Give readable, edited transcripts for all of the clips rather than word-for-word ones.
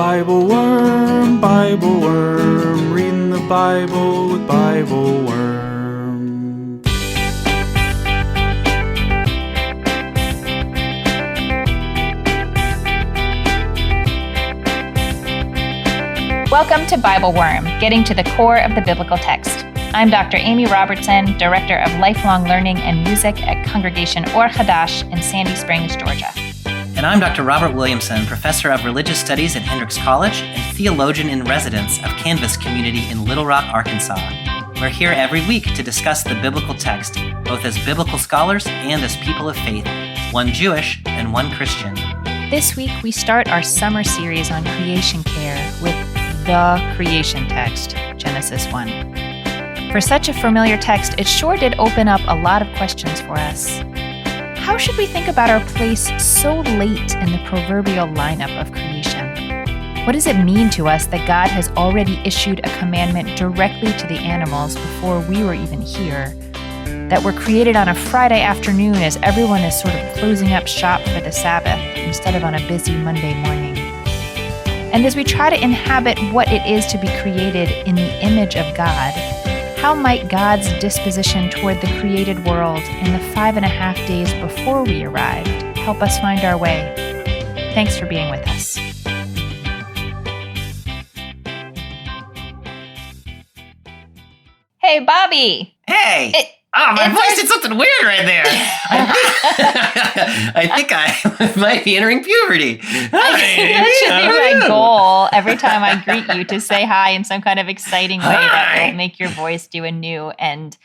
BibleWorm, reading the Bible with BibleWorm. Welcome to BibleWorm, getting to the core of the biblical text. I'm Dr. Amy Robertson, Director of Lifelong Learning and Music at Congregation Or Hadash in Sandy Springs, Georgia. And I'm Dr. Robert Williamson, Professor of Religious Studies at Hendrix College and Theologian in Residence of Canvas Community in Little Rock, Arkansas. We're here every week to discuss the biblical text, both as biblical scholars and as people of faith, one Jewish and one Christian. This week, we start our summer series on creation care with the creation text, Genesis 1. For such a familiar text, it sure did open up a lot of questions for us. How should we think about our place so late in the proverbial lineup of creation? What does it mean to us that God has already issued a commandment directly to the animals before we were even here? That we're created on a Friday afternoon as everyone is sort of closing up shop for the Sabbath instead of on a busy Monday morning? And as we try to inhabit what it is to be created in the image of God, how might God's disposition toward the created world in the 5.5 days before we arrived help us find our way? Thanks for being with us. Hey, Bobby. Hey! My voice did something weird right there. I think I might be entering puberty. That should be my goal every time I greet you, to say hi in some kind of exciting way that will make your voice do a new and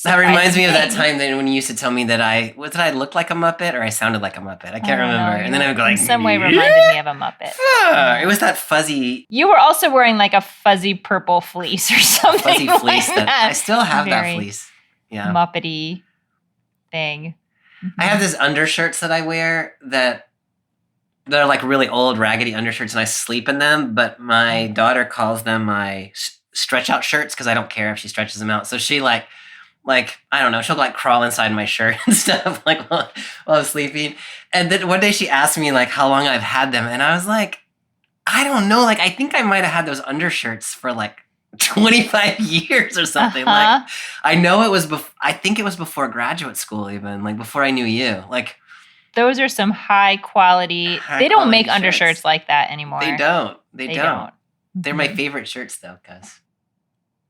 that reminds me of that time that when you used to tell me that I looked like a Muppet or I sounded like a Muppet. I can't remember. And then I would go like, in some way reminded me of a Muppet. It was that fuzzy. You were also wearing like a fuzzy purple fleece or something. Fuzzy fleece like that I still have that fleece. Yeah. Muppety thing. I have these undershirts that I wear that they're like really old, raggedy undershirts, and I sleep in them. But my daughter calls them my stretch out shirts because I don't care if she stretches them out. So she like I don't know, she'll like crawl inside my shirt and stuff like while I'm sleeping. And then one day she asked me like how long I've had them, and I was like, I don't know. Like I think I might have had those undershirts for like 25 years or something. Like I know it was I think it was before graduate school, even like before I knew you. Like those are some high quality. They don't make undershirts like that anymore. They don't. They're my favorite shirts though, cuz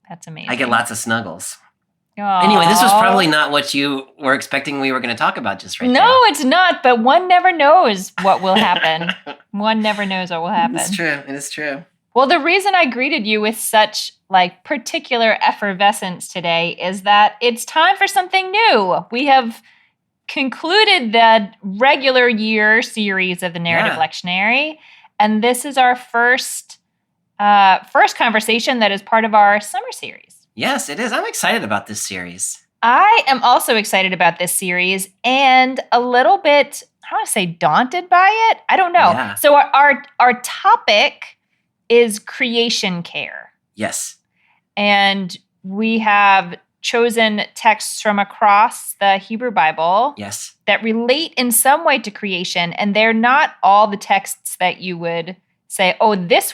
that's amazing. I get lots of snuggles. Aww. Anyway, this was probably not what you were expecting we were going to talk about just right now. No, it's not, but one never knows what will happen. One never knows what will happen. It's true. It is true. Well, the reason I greeted you with such like particular effervescence today is that it's time for something new. We have concluded the regular year series of the Narrative Lectionary, and this is our first conversation that is part of our summer series. Yes, it is. I'm excited about this series. I am also excited about this series and a little bit, I don't want to say daunted by it. I don't know. Yeah. So our topic is creation care. Yes. And we have chosen texts from across the Hebrew Bible. Yes. That relate in some way to creation. And they're not all the texts that you would say, oh, this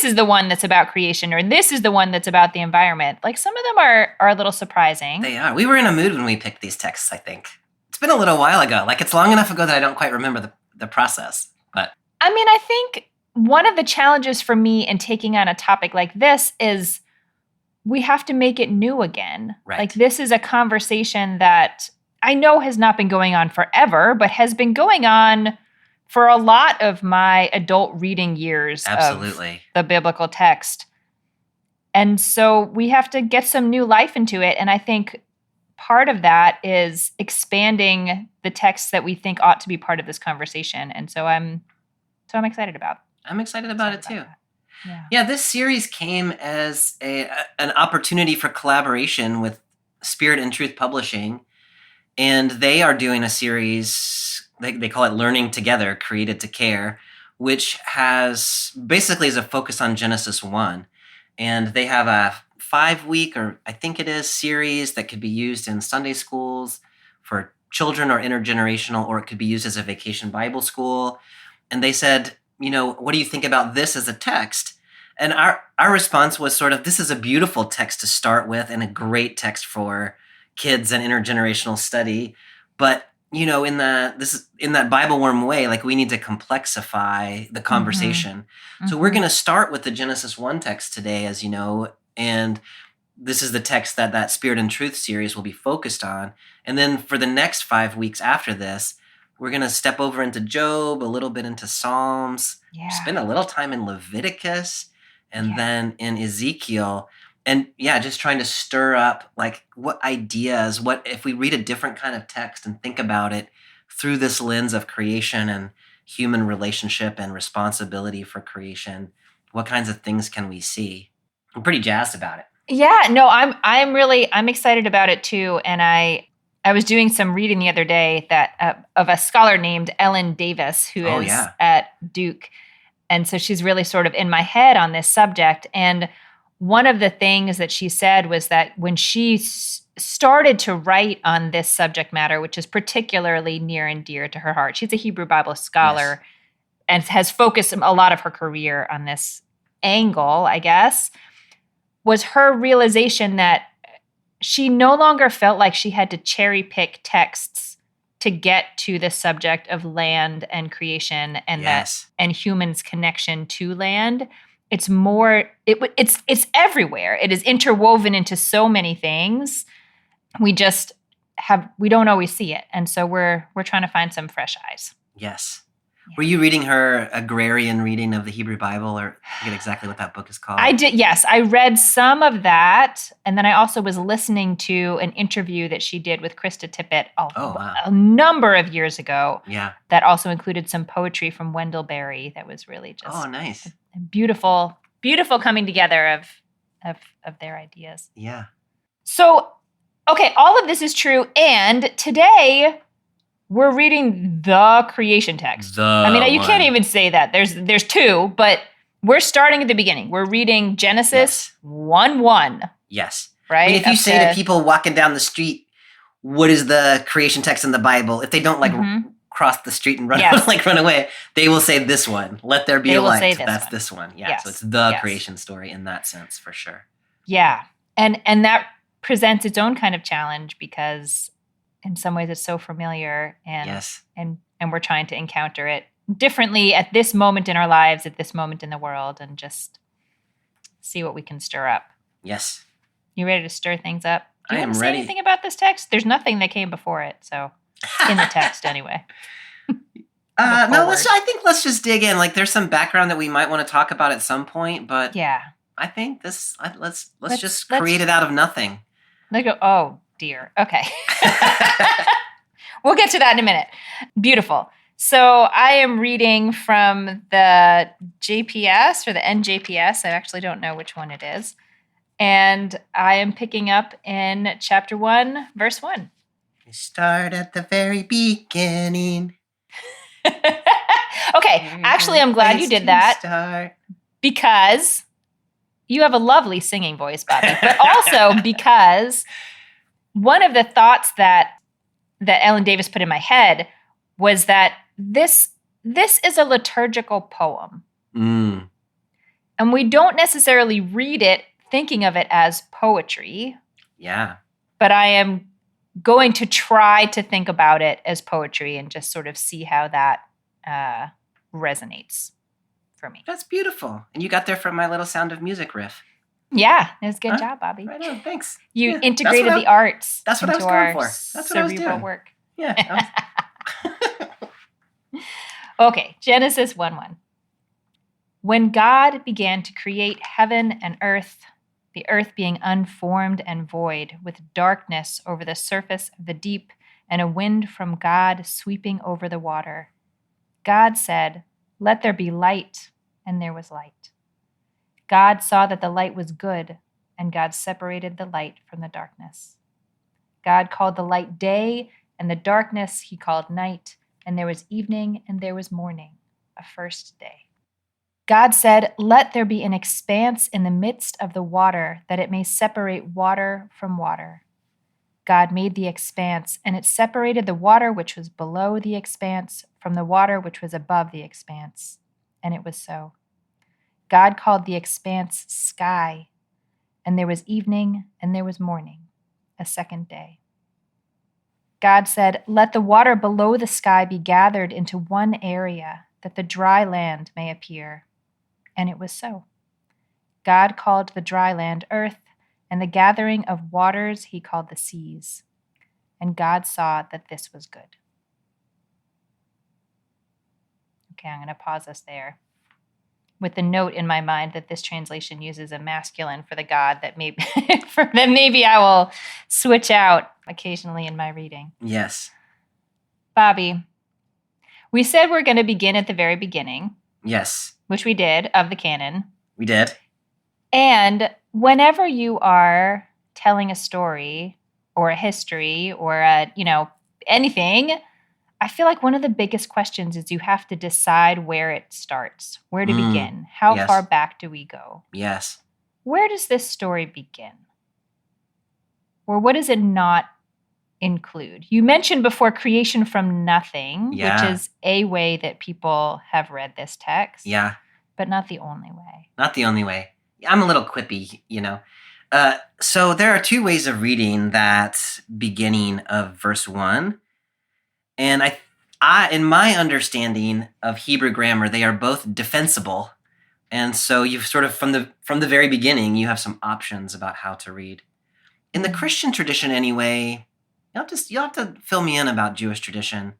is the one that's about creation, or this is the one that's about the environment. Like some of them are a little surprising. They are. We were in a mood when we picked these texts, I think. It's been a little while ago. Like it's long enough ago that I don't quite remember the process. But I mean, I think one of the challenges for me in taking on a topic like this is we have to make it new again. Right. Like this is a conversation that I know has not been going on forever, but has been going on for a lot of my adult reading years. Absolutely. Of the biblical text. And so we have to get some new life into it. And I think part of that is expanding the texts that we think ought to be part of this conversation. And so I'm excited about. I'm excited about it too. Yeah, this series came as an opportunity for collaboration with Spirit and Truth Publishing. And they are doing a series, they call it Learning Together, Created to Care, which has basically is a focus on Genesis 1. And they have a 5-week, or I think it is, series that could be used in Sunday schools for children or intergenerational, or it could be used as a vacation Bible school. And they said, what do you think about this as a text? And our response was sort of, this is a beautiful text to start with and a great text for kids and intergenerational study. But, in that BibleWorm way, like we need to complexify the conversation. So we're going to start with the Genesis 1 text today, as you know, and this is the text that Spirit and Truth series will be focused on. And then for the next 5 weeks after this, we're going to step over into Job, a little bit into Psalms, spend a little time in Leviticus, and then in Ezekiel. And just trying to stir up like what ideas, what if we read a different kind of text and think about it through this lens of creation and human relationship and responsibility for creation, what kinds of things can we see? I'm pretty jazzed about it. Yeah, no, I'm excited about it too. And I was doing some reading the other day that of a scholar named Ellen Davis, who is at Duke. And so she's really sort of in my head on this subject. And one of the things that she said was that when she started to write on this subject matter, which is particularly near and dear to her heart, she's a Hebrew Bible scholar and has focused a lot of her career on this angle, I guess, was her realization that she no longer felt like she had to cherry pick texts to get to the subject of land and creation and and humans' connection to land. It's more, it's everywhere. It is interwoven into so many things. We don't always see it. And so we're trying to find some fresh eyes. Yes. Were you reading her agrarian reading of the Hebrew Bible, or I forget exactly what that book is called? I did, yes. I read some of that, and then I also was listening to an interview that she did with Krista Tippett a number of years ago. Yeah. That also included some poetry from Wendell Berry that was really just nice. A beautiful, beautiful coming together of their ideas. Yeah. So, okay, all of this is true, and today we're reading the creation text. You can't even say that. There's two, but we're starting at the beginning. We're reading Genesis 1:1. Yes. Right? I mean, if you say to people walking down the street, what is the creation text in the Bible? If they don't cross the street and run away, they will say this one. Let there be a light. That's this one. Yeah. Yes. So it's the creation story in that sense, for sure. Yeah. And that presents its own kind of challenge because in some ways it's so familiar and we're trying to encounter it differently at this moment in our lives, at this moment in the world, and just see what we can stir up. Yes. You ready to stir things up? Do you I am want to say ready. Anything about this text? There's nothing that came before it, so in the text anyway. I think let's just dig in. Like there's some background that we might want to talk about at some point, but I think let's just create it out of nothing. Oh dear. Okay. We'll get to that in a minute. Beautiful. So I am reading from the JPS or the NJPS. I actually don't know which one it is. And I am picking up in chapter 1, verse 1. We start at the very beginning. Okay. Actually, I'm glad you did that. Because you have a lovely singing voice, Bobby. But also because one of the thoughts that Ellen Davis put in my head was that this is a liturgical poem. And we don't necessarily read it thinking of it as poetry. Yeah. But I am going to try to think about it as poetry and just sort of see how that resonates for me. That's beautiful. And you got there from my little Sound of Music riff. Yeah, it was a good job, Bobby. Right on, thanks. You integrated the arts. That's what I was going for. That's what I was doing. Work. Yeah. Okay, Genesis 1:1. When God began to create heaven and earth, the earth being unformed and void, with darkness over the surface of the deep, and a wind from God sweeping over the water, God said, "Let there be light," and there was light. God saw that the light was good, and God separated the light from the darkness. God called the light day, and the darkness he called night, and there was evening and there was morning, a first day. God said, "Let there be an expanse in the midst of the water, that it may separate water from water." God made the expanse, and it separated the water which was below the expanse from the water which was above the expanse. And it was so. God called the expanse sky, and there was evening and there was morning, a second day. God said, "Let the water below the sky be gathered into one area, that the dry land may appear." And it was so. God called the dry land earth, and the gathering of waters he called the seas. And God saw that this was good. Okay, I'm going to pause us there, with the note in my mind that this translation uses a masculine for the God that maybe that maybe I will switch out occasionally in my reading. Yes. Bobby, we said we're going to begin at the very beginning. Yes. Which we did, of the canon. We did. And whenever you are telling a story or a history or anything, I feel like one of the biggest questions is you have to decide where it starts, where to begin. How yes. far back do we go? Yes. Where does this story begin? Or what does it not include? You mentioned before creation from nothing, which is a way that people have read this text. Yeah. But not the only way. Not the only way. I'm a little quippy, So there are two ways of reading that beginning of verse 1. And I, in my understanding of Hebrew grammar, they are both defensible. And so you've sort of, from the very beginning, you have some options about how to read. In the Christian tradition anyway, you'll have to fill me in about Jewish tradition.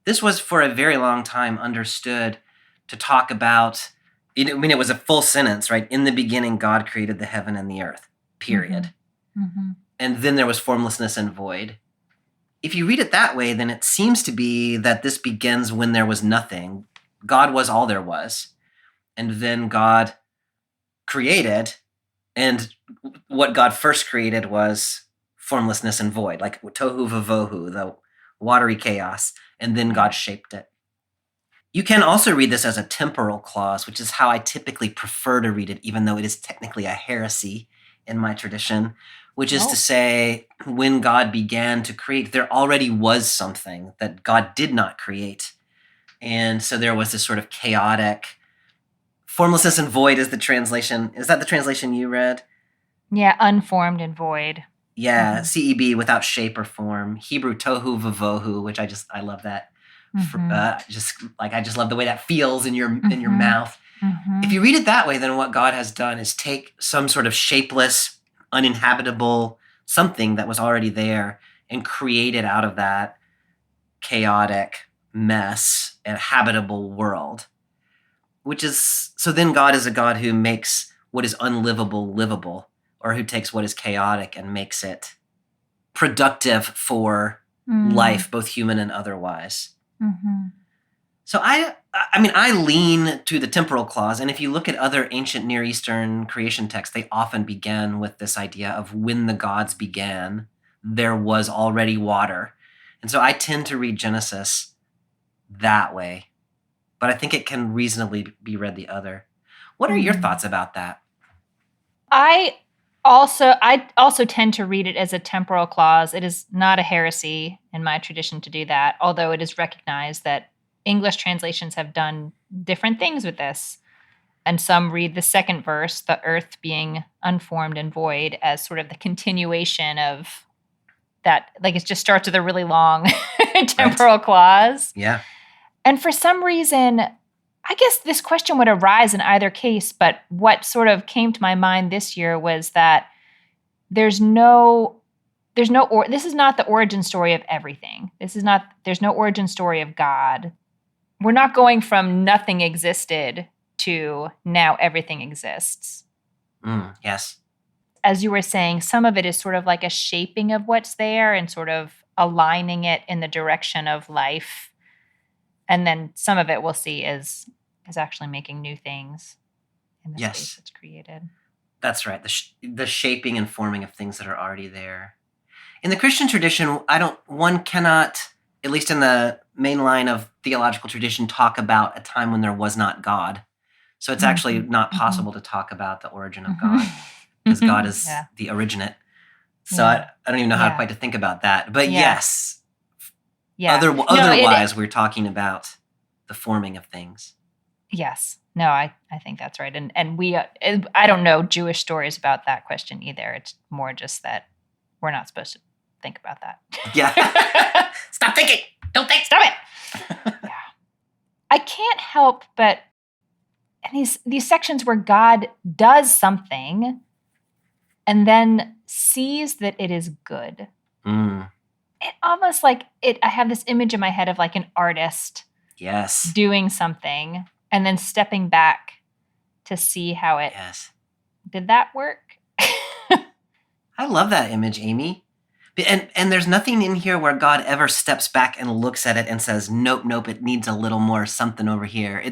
This was for a very long time understood to talk about, it was a full sentence, right? In the beginning, God created the heaven and the earth, period. Mm-hmm. And then there was formlessness and void. If you read it that way, then it seems to be that this begins when there was nothing. God was all there was. And then God created, and what God first created was formlessness and void, like tohu vavohu, the watery chaos, and then God shaped it. You can also read this as a temporal clause, which is how I typically prefer to read it, even though it is technically a heresy in my tradition, which is to say, when God began to create, there already was something that God did not create. And so there was this sort of chaotic, formlessness and void is the translation. Is that the translation you read? Yeah, unformed and void. Yeah, CEB, without shape or form. Hebrew tohu vavohu, which I love that. I just love the way that feels in your mouth. Mm-hmm. If you read it that way, then what God has done is take some sort of shapeless, uninhabitable something that was already there and created out of that chaotic mess a habitable world. So then God is a God who makes what is unlivable livable, or who takes what is chaotic and makes it productive for life, both human and otherwise. Mm-hmm. So I lean to the temporal clause, and if you look at other ancient Near Eastern creation texts, they often begin with this idea of when the gods began, there was already water. And so I tend to read Genesis that way, but I think it can reasonably be read the other. What are your thoughts about that? I also tend to read it as a temporal clause. It is not a heresy in my tradition to do that, although it is recognized that English translations have done different things with this. And some read the second verse, the earth being unformed and void, as sort of the continuation of that. Like it just starts with a really long temporal clause. Yeah. And for some reason, I guess this question would arise in either case, but what sort of came to my mind this year was that this is not the origin story of everything. There's no origin story of God. We're not going from nothing existed to now everything exists. Yes. As you were saying, some of it is sort of like a shaping of what's there and sort of aligning it in the direction of life. And then some of it we'll see is actually making new things in the space that's created. That's right. The shaping and forming of things that are already there. In the Christian tradition, one cannot, at least in the main line of theological tradition, talk about a time when there was not God. So it's actually not possible to talk about the origin of God, because God is the originate. So I don't even know how quite to think about that. But yes. Yeah. Otherwise, we're talking about the forming of things. Yes. No, I think that's right. And we, I don't know Jewish stories about that question either. It's more just that we're not supposed to think about that. Yeah. Stop thinking. Don't think. Stop it. Yeah. I can't help but, and these sections where God does something and then sees that it is good. It almost like I have this image in my head of like an artist Yes. doing something and then stepping back to see how it did that work. I love that image, Amy. And there's nothing in here where God ever steps back and looks at it and says, nope, it needs a little more something over here.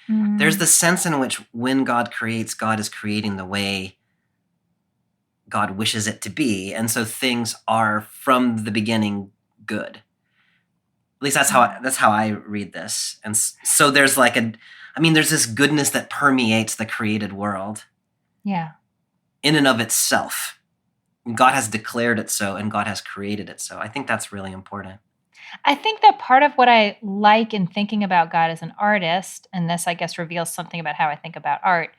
There's the sense in which when God creates, God is creating the way God wishes it to be. And so things are from the beginning good. At least that's how I read this. And so there's like there's this goodness that permeates the created world. Yeah. In and of itself. God has declared it so, and God has created it so. I think that's really important. I think that part of what I like in thinking about God as an artist, and this, I guess, reveals something about how I think about art,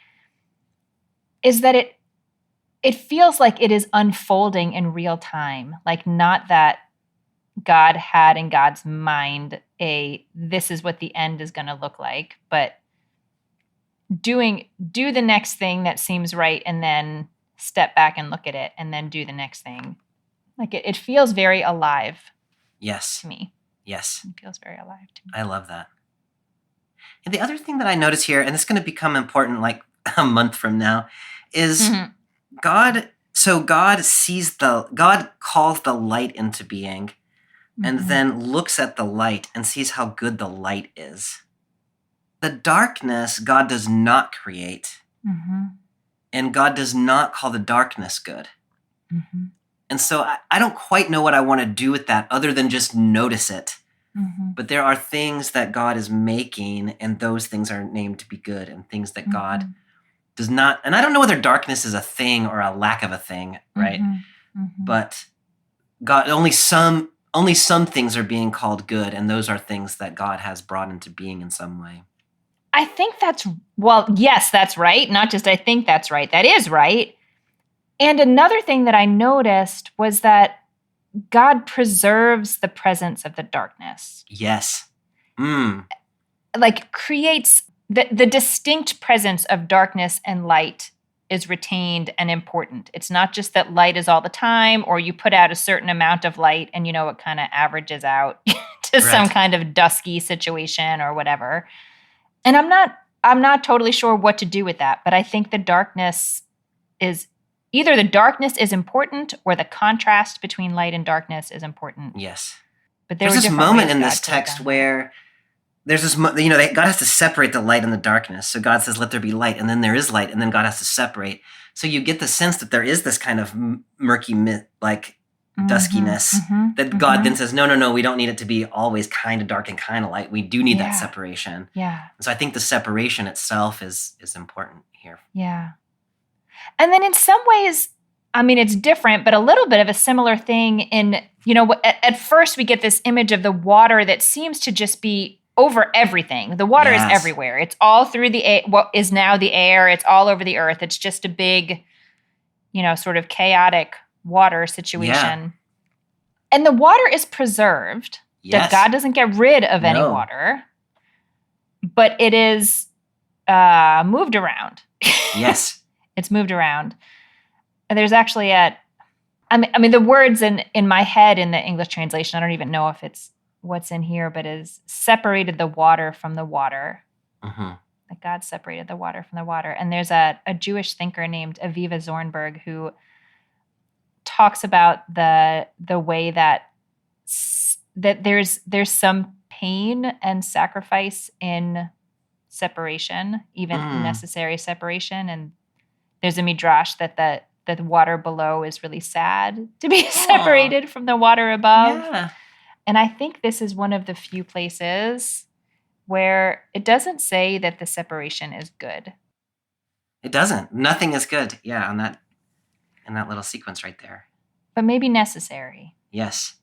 is that it feels like it is unfolding in real time. Like, not that God had in God's mind this is what the end is going to look like, but do the next thing that seems right and then step back and look at it and then do the next thing. Like it feels very alive. Yes. To me. Yes. It feels very alive to me. I love that. And the other thing that I notice here, and it's going to become important like a month from now, is God calls the light into being and then looks at the light and sees how good the light is. The darkness God does not create. And God does not call the darkness good. And so I don't quite know what I want to do with that other than just notice it. But there are things that God is making, and those things are named to be good, and things that God does not. And I don't know whether darkness is a thing or a lack of a thing, right? But God, only some things are being called good, and those are things that God has brought into being in some way. I think yes, that's right. Not just I think that's right. That is right. And another thing that I noticed was that God preserves the presence of the darkness. Yes. Like creates the distinct presence of darkness and light is retained and important. It's not just that light is all the time, or you put out a certain amount of light and it kind of averages out to some kind of dusky situation or whatever. And I'm not totally sure what to do with that, but I think the darkness is important or the contrast between light and darkness is important. Yes. But there's this moment in this text where there's this, God has to separate the light and the darkness. So God says, let there be light, and then there is light, and then God has to separate. So you get the sense that there is this kind of murky, duskiness that God then says, no, we don't need it to be always kind of dark and kind of light. We do need that separation. Yeah. So I think the separation itself is important here. Yeah. And then in some ways, it's different, but a little bit of a similar thing in, at first we get this image of the water that seems to just be over everything. The water is everywhere. It's all through what is now the air. It's all over the earth. It's just a big, sort of chaotic water situation. Yeah. And the water is preserved. That God doesn't get rid of any water, but it is moved around. Yes. It's moved around. And there's actually the words in my head in the English translation, I don't even know if it's what's in here, but is separated the water from the water. Like God separated the water from the water. And there's a Jewish thinker named Aviva Zornberg who talks about the way that there's some pain and sacrifice in separation, even necessary separation. And there's a midrash that the water below is really sad to be separated from the water above. Yeah. And I think this is one of the few places where it doesn't say that the separation is good. It doesn't. Nothing is good. Yeah, in that little sequence right there. But maybe necessary. Yes.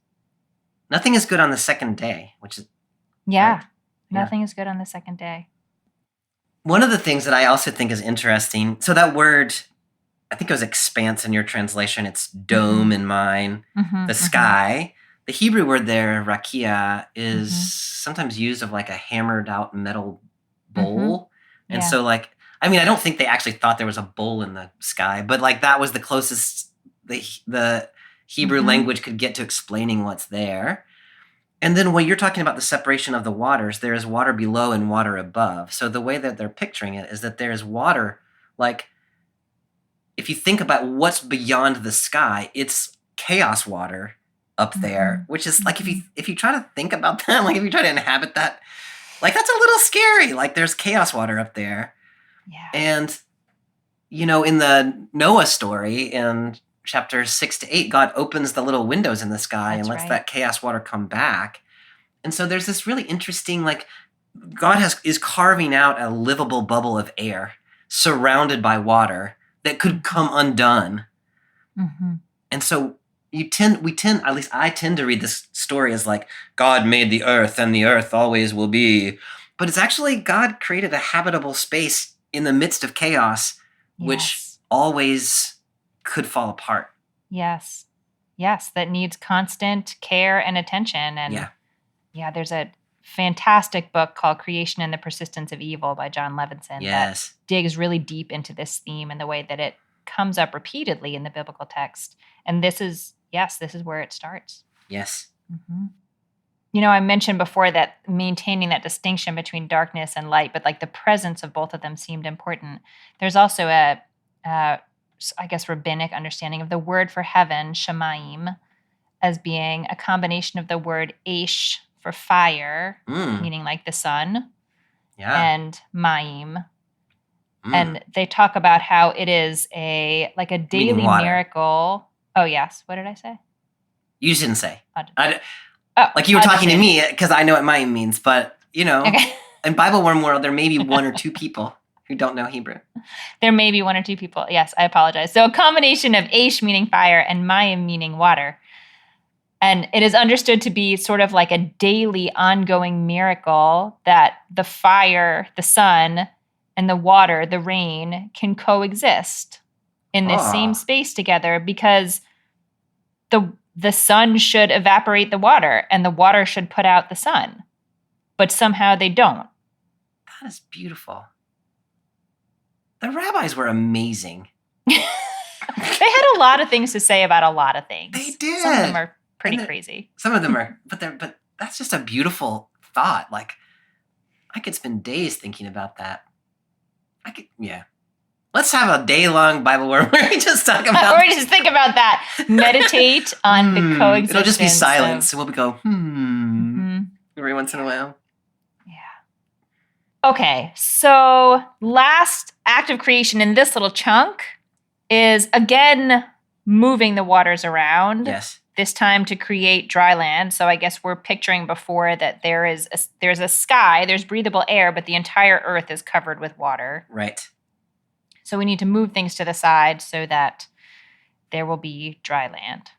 Nothing is good on the second day, which is... Yeah. Right? Nothing is good on the second day. One of the things that I also think is interesting, so that word, I think it was expanse in your translation. It's dome in mine, the sky. The Hebrew word there, rakia, is sometimes used of like a hammered out metal bowl. And Yeah. so like, I mean, I don't think they actually thought there was a bowl in the sky, but like that was the closest the Hebrew language could get to explaining what's there. And then when you're talking about the separation of the waters, there is water below and water above. So the way that they're picturing it is that there is water, like if you think about what's beyond the sky, it's chaos water up there, which is like if you try to think about that, like if you try to inhabit that, like that's a little scary. Like there's chaos water up there. Yeah. And you know, in the Noah story in chapters 6 to 8, God opens the little windows in the sky and lets that chaos water come back. And so there's this really interesting, like God is carving out a livable bubble of air surrounded by water that could come undone. And so we tend, at least I tend to read this story as like God made the earth and the earth always will be. But it's actually God created a habitable space in the midst of chaos, which always could fall apart. Yes, that needs constant care and attention. And there's a fantastic book called Creation and the Persistence of Evil by John Levinson that digs really deep into this theme and the way that it comes up repeatedly in the biblical text. And this is where it starts. Yes. You know, I mentioned before that maintaining that distinction between darkness and light, but like the presence of both of them seemed important. There's also I guess, rabbinic understanding of the word for heaven, shamayim, as being a combination of the word aish for fire, meaning like the sun, and mayim. And they talk about how it is a daily miracle. Oh, yes. What did I say? You didn't say. Oh, like you were talking to me because I know what mayim means, but you know, in BibleWorm world, there may be one or two people who don't know Hebrew. There may be one or two people. Yes, I apologize. So a combination of aish meaning fire and mayim meaning water. And it is understood to be sort of like a daily ongoing miracle that the fire, the sun, and the water, the rain, can coexist in this same space together because the sun should evaporate the water and the water should put out the sun. But somehow they don't. That is beautiful. The rabbis were amazing. They had a lot of things to say about a lot of things. They did. Some of them are pretty crazy. Some of them are, but that's just a beautiful thought. Like, I could spend days thinking about that. Let's have a day-long BibleWorm where we just talk about. Or just think about that. Meditate on the coexistence. It'll just be silence, and we'll go every once in a while. Okay, so last act of creation in this little chunk is, again, moving the waters around. Yes. This time to create dry land. So I guess we're picturing before that there's a sky, there's breathable air, but the entire earth is covered with water. Right. So we need to move things to the side so that there will be dry land.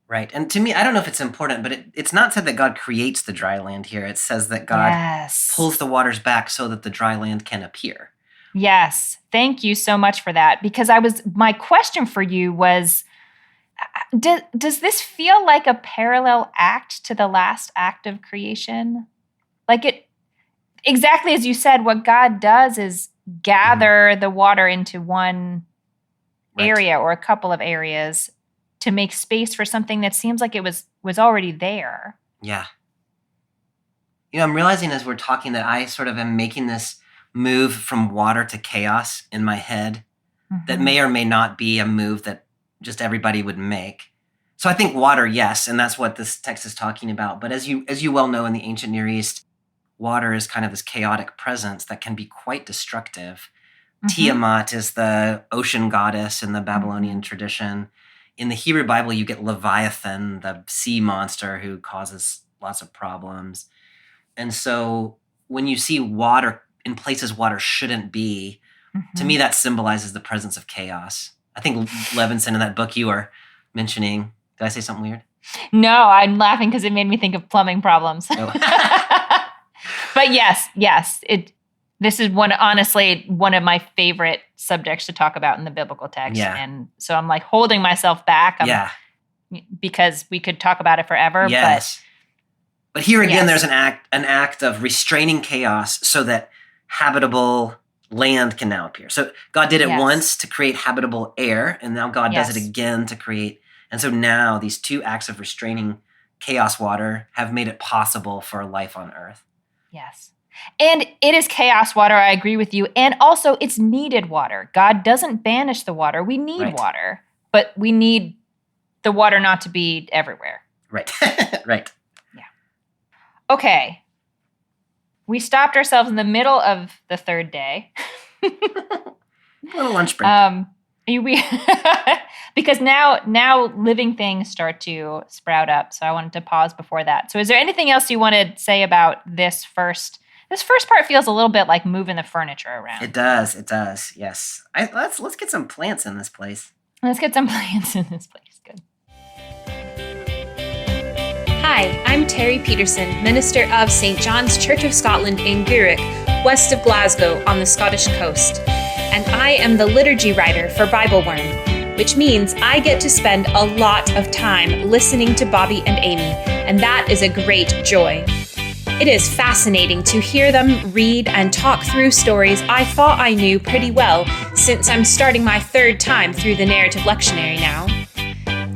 Right. And to me, I don't know if it's important, but it's not said that God creates the dry land here. It says that God pulls the waters back so that the dry land can appear. Yes. Thank you so much for that. Because my question for you was, does this feel like a parallel act to the last act of creation? Like exactly as you said, what God does is gather the water into one area or a couple of areas to make space for something that seems like it was already there. Yeah. You know, I'm realizing as we're talking that I sort of am making this move from water to chaos in my head that may or may not be a move that just everybody would make. So I think water, yes, and that's what this text is talking about. But as you well know, in the ancient Near East, water is kind of this chaotic presence that can be quite destructive. Tiamat is the ocean goddess in the Babylonian tradition. In the Hebrew Bible, you get Leviathan, the sea monster who causes lots of problems. And so when you see water in places water shouldn't be, to me that symbolizes the presence of chaos. I think Levinson in that book you were mentioning, did I say something weird? No, I'm laughing because it made me think of plumbing problems. Oh. But yes, This is honestly one of my favorite subjects to talk about in the biblical text. Yeah. And so I'm like holding myself back because we could talk about it forever. Yes. But here again, Yes. there's an act of restraining chaos so that habitable land can now appear. So God did it Yes. once to create habitable air, and now God does it Yes. again to create. And so now these two acts of restraining chaos water have made it possible for life on earth. Yes. And it is chaos water. I agree with you. And also it's needed water. God doesn't banish the water. We need Right. water, but we need the water not to be everywhere. Right. Right. Okay. We stopped ourselves in the middle of the third day. A little lunch break. Because now living things start to sprout up. So I wanted to pause before that. So is there anything else you want to say about this first? This first part feels a little bit like moving the furniture around. It does. Yes. Let's get some plants in this place. Let's get some plants in this place. Good. Hi, I'm Terry Peterson, minister of St. John's Church of Scotland in Gourock, west of Glasgow on the Scottish coast. And I am the liturgy writer for BibleWorm, which means I get to spend a lot of time listening to Bobby and Amy, and that is a great joy. It is fascinating to hear them read and talk through stories I thought I knew pretty well, since I'm starting my third time through the narrative lectionary now.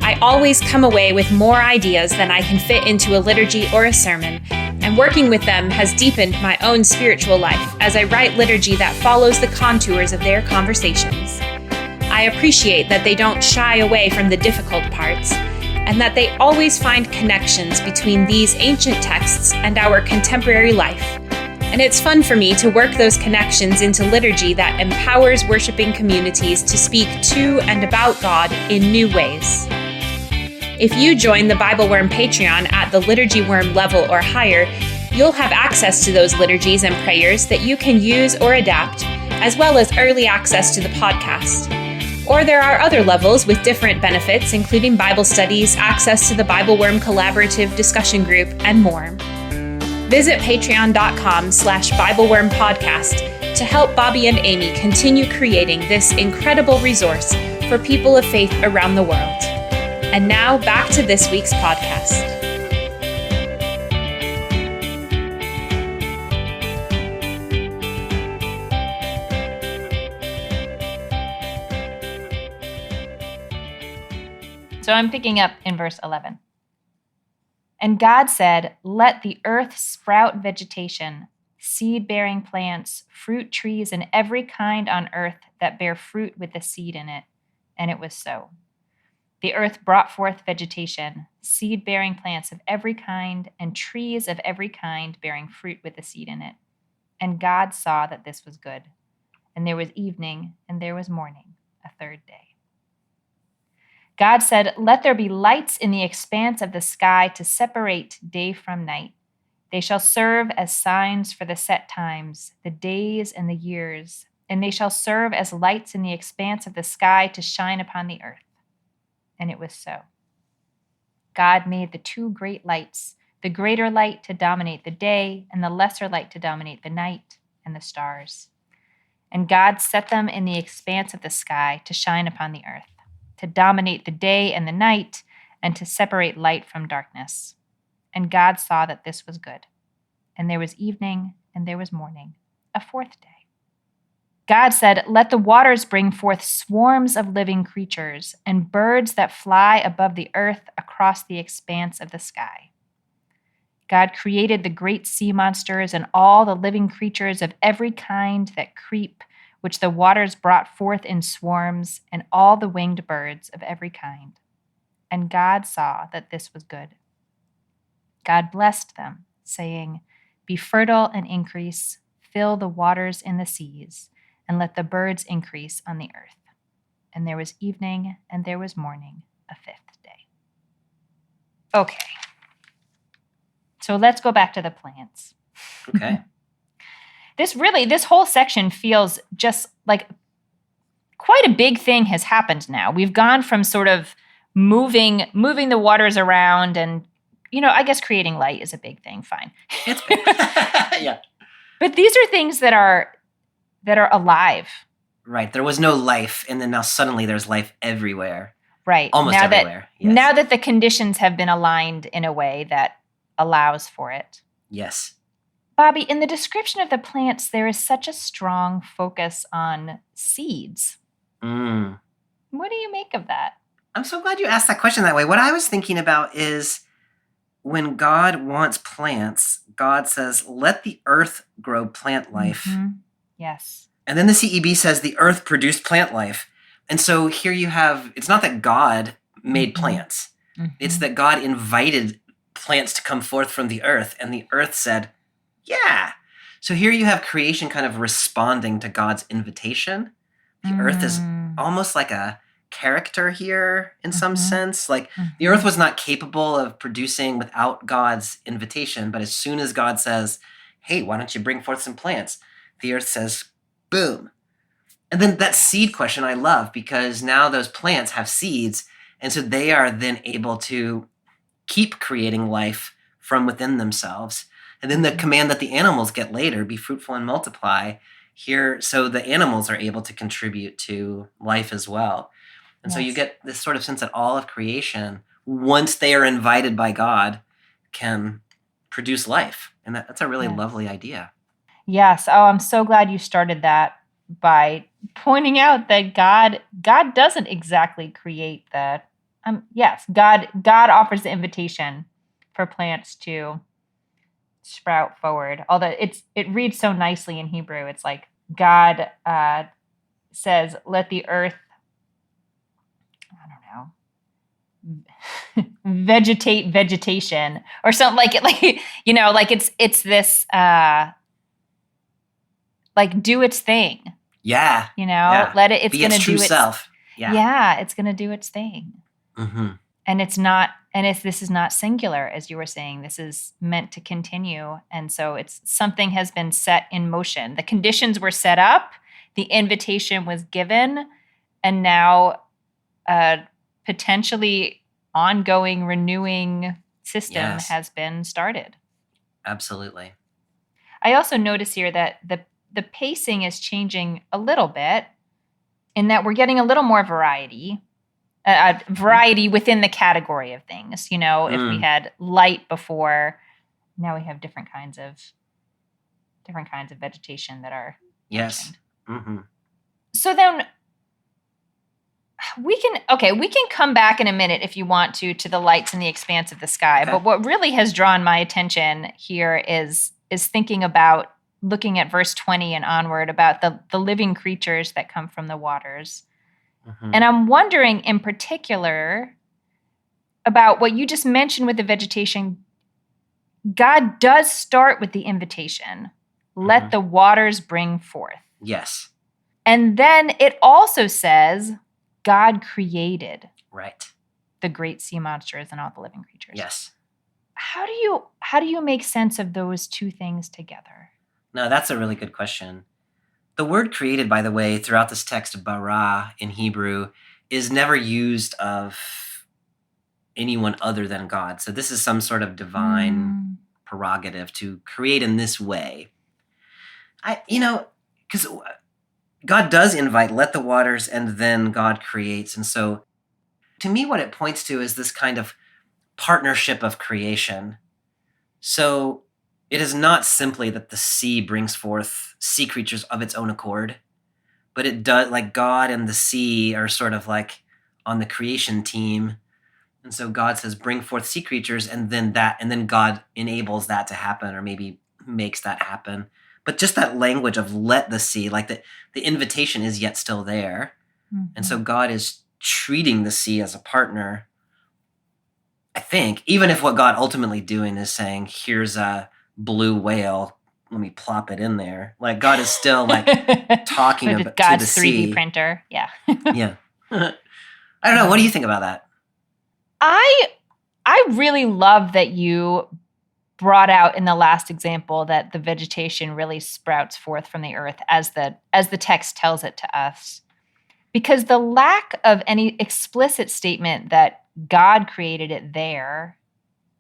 I always come away with more ideas than I can fit into a liturgy or a sermon, and working with them has deepened my own spiritual life as I write liturgy that follows the contours of their conversations. I appreciate that they don't shy away from the difficult parts, and that they always find connections between these ancient texts and our contemporary life. And it's fun for me to work those connections into liturgy that empowers worshiping communities to speak to and about God in new ways. If you join the BibleWorm Patreon at the Liturgy Worm level or higher, you'll have access to those liturgies and prayers that you can use or adapt, as well as early access to the podcast. Or there are other levels with different benefits, including Bible studies, access to the BibleWorm Collaborative Discussion Group, and more. Visit patreon.com/BibleWorm podcast to help Bobby and Amy continue creating this incredible resource for people of faith around the world. And now back to this week's podcast. So I'm picking up in verse 11. And God said, "Let the earth sprout vegetation, seed-bearing plants, fruit trees, and every kind on earth that bear fruit with the seed in it." And it was so. The earth brought forth vegetation, seed-bearing plants of every kind, and trees of every kind bearing fruit with the seed in it. And God saw that this was good. And there was evening, and there was morning, a third day. God said, "Let there be lights in the expanse of the sky to separate day from night. They shall serve as signs for the set times, the days and the years, and they shall serve as lights in the expanse of the sky to shine upon the earth." And it was so. God made the two great lights, the greater light to dominate the day, and the lesser light to dominate the night and the stars. And God set them in the expanse of the sky to shine upon the earth, to dominate the day and the night, and to separate light from darkness. And God saw that this was good. And there was evening, and there was morning, a fourth day. God said, "Let the waters bring forth swarms of living creatures, and birds that fly above the earth across the expanse of the sky." God created the great sea monsters and all the living creatures of every kind that creep, which the waters brought forth in swarms, and all the winged birds of every kind. And God saw that this was good. God blessed them, saying, "Be fertile and increase, fill the waters in the seas, and let the birds increase on the earth." And there was evening, and there was morning, a fifth day. Okay. So let's go back to the plants. Okay. This whole section feels just like quite a big thing has happened now. We've gone from sort of moving the waters around and, I guess creating light is a big thing. Fine. It's big. Yeah. But these are things that are that are alive. Right. There was no life, and then now suddenly there's life everywhere. Right. Almost everywhere. Yes. Now that the conditions have been aligned in a way that allows for it. Yes. Bobby, in the description of the plants, there is such a strong focus on seeds. Mm. What do you make of that? I'm so glad you asked that question that way. What I was thinking about is when God wants plants, God says, let the earth grow plant life. Mm-hmm. Yes. And then the CEB says the earth produced plant life. And so here you have, it's not that God made plants. Mm-hmm. It's that God invited plants to come forth from the earth, and the earth said, yeah. So here you have creation kind of responding to God's invitation. The earth is almost like a character here in some sense. Like the earth was not capable of producing without God's invitation, but as soon as God says, hey, why don't you bring forth some plants? The earth says, boom. And then that seed question I love, because now those plants have seeds, and so they are then able to keep creating life from within themselves. And then the command that the animals get later, be fruitful and multiply, here, so the animals are able to contribute to life as well. And so you get this sort of sense that all of creation, once they are invited by God, can produce life. And that's a really lovely idea. Yes. Oh, I'm so glad you started that by pointing out that God doesn't exactly create the. God offers the invitation for plants to sprout forward. Although it reads so nicely in Hebrew. It's like God says, "Let the earth." I don't know. Vegetation or something like it. Like it's this. Like do its thing. Yeah. Let it. It's be going to its true do its self. Yeah. It's going to do its thing. Mm-hmm. And it's not. And this is not singular, as you were saying. This is meant to continue. And so it's something has been set in motion. The conditions were set up. The invitation was given, and now a potentially ongoing renewing system has been started. Absolutely. I also notice here that the pacing is changing a little bit in that we're getting a little more variety within the category of things. If we had light before, now we have different kinds of vegetation that are mentioned. Mm-hmm. So then we can come back in a minute if you want to the lights in the expanse of the sky. Okay. But what really has drawn my attention here is thinking about looking at verse 20 and onward about the living creatures that come from the waters. Mm-hmm. And I'm wondering in particular about what you just mentioned with the vegetation. God does start with the invitation. Let the waters bring forth. Yes. And then it also says God created the great sea monsters and all the living creatures. Yes. How do you make sense of those two things together? No, that's a really good question. The word created, by the way, throughout this text of bara in Hebrew is never used of anyone other than God. So this is some sort of divine prerogative to create in this way. Because God does invite, let the waters, and then God creates. And so to me, what it points to is this kind of partnership of creation. So it is not simply that the sea brings forth sea creatures of its own accord, but it does, like God and the sea are sort of like on the creation team. And so God says, bring forth sea creatures, and then God enables that to happen, or maybe makes that happen. But just that language of let the sea, like the invitation is yet still there. Mm-hmm. And so God is treating the sea as a partner, I think, even if what God ultimately doing is saying, here's a blue whale, let me plop it in there. Like God is still like talking about God's to the 3D sea. printer. Yeah. Yeah. I don't know. What do you think about that? I really love that you brought out in the last example that the vegetation really sprouts forth from the earth as the text tells it to us. Because the lack of any explicit statement that God created it there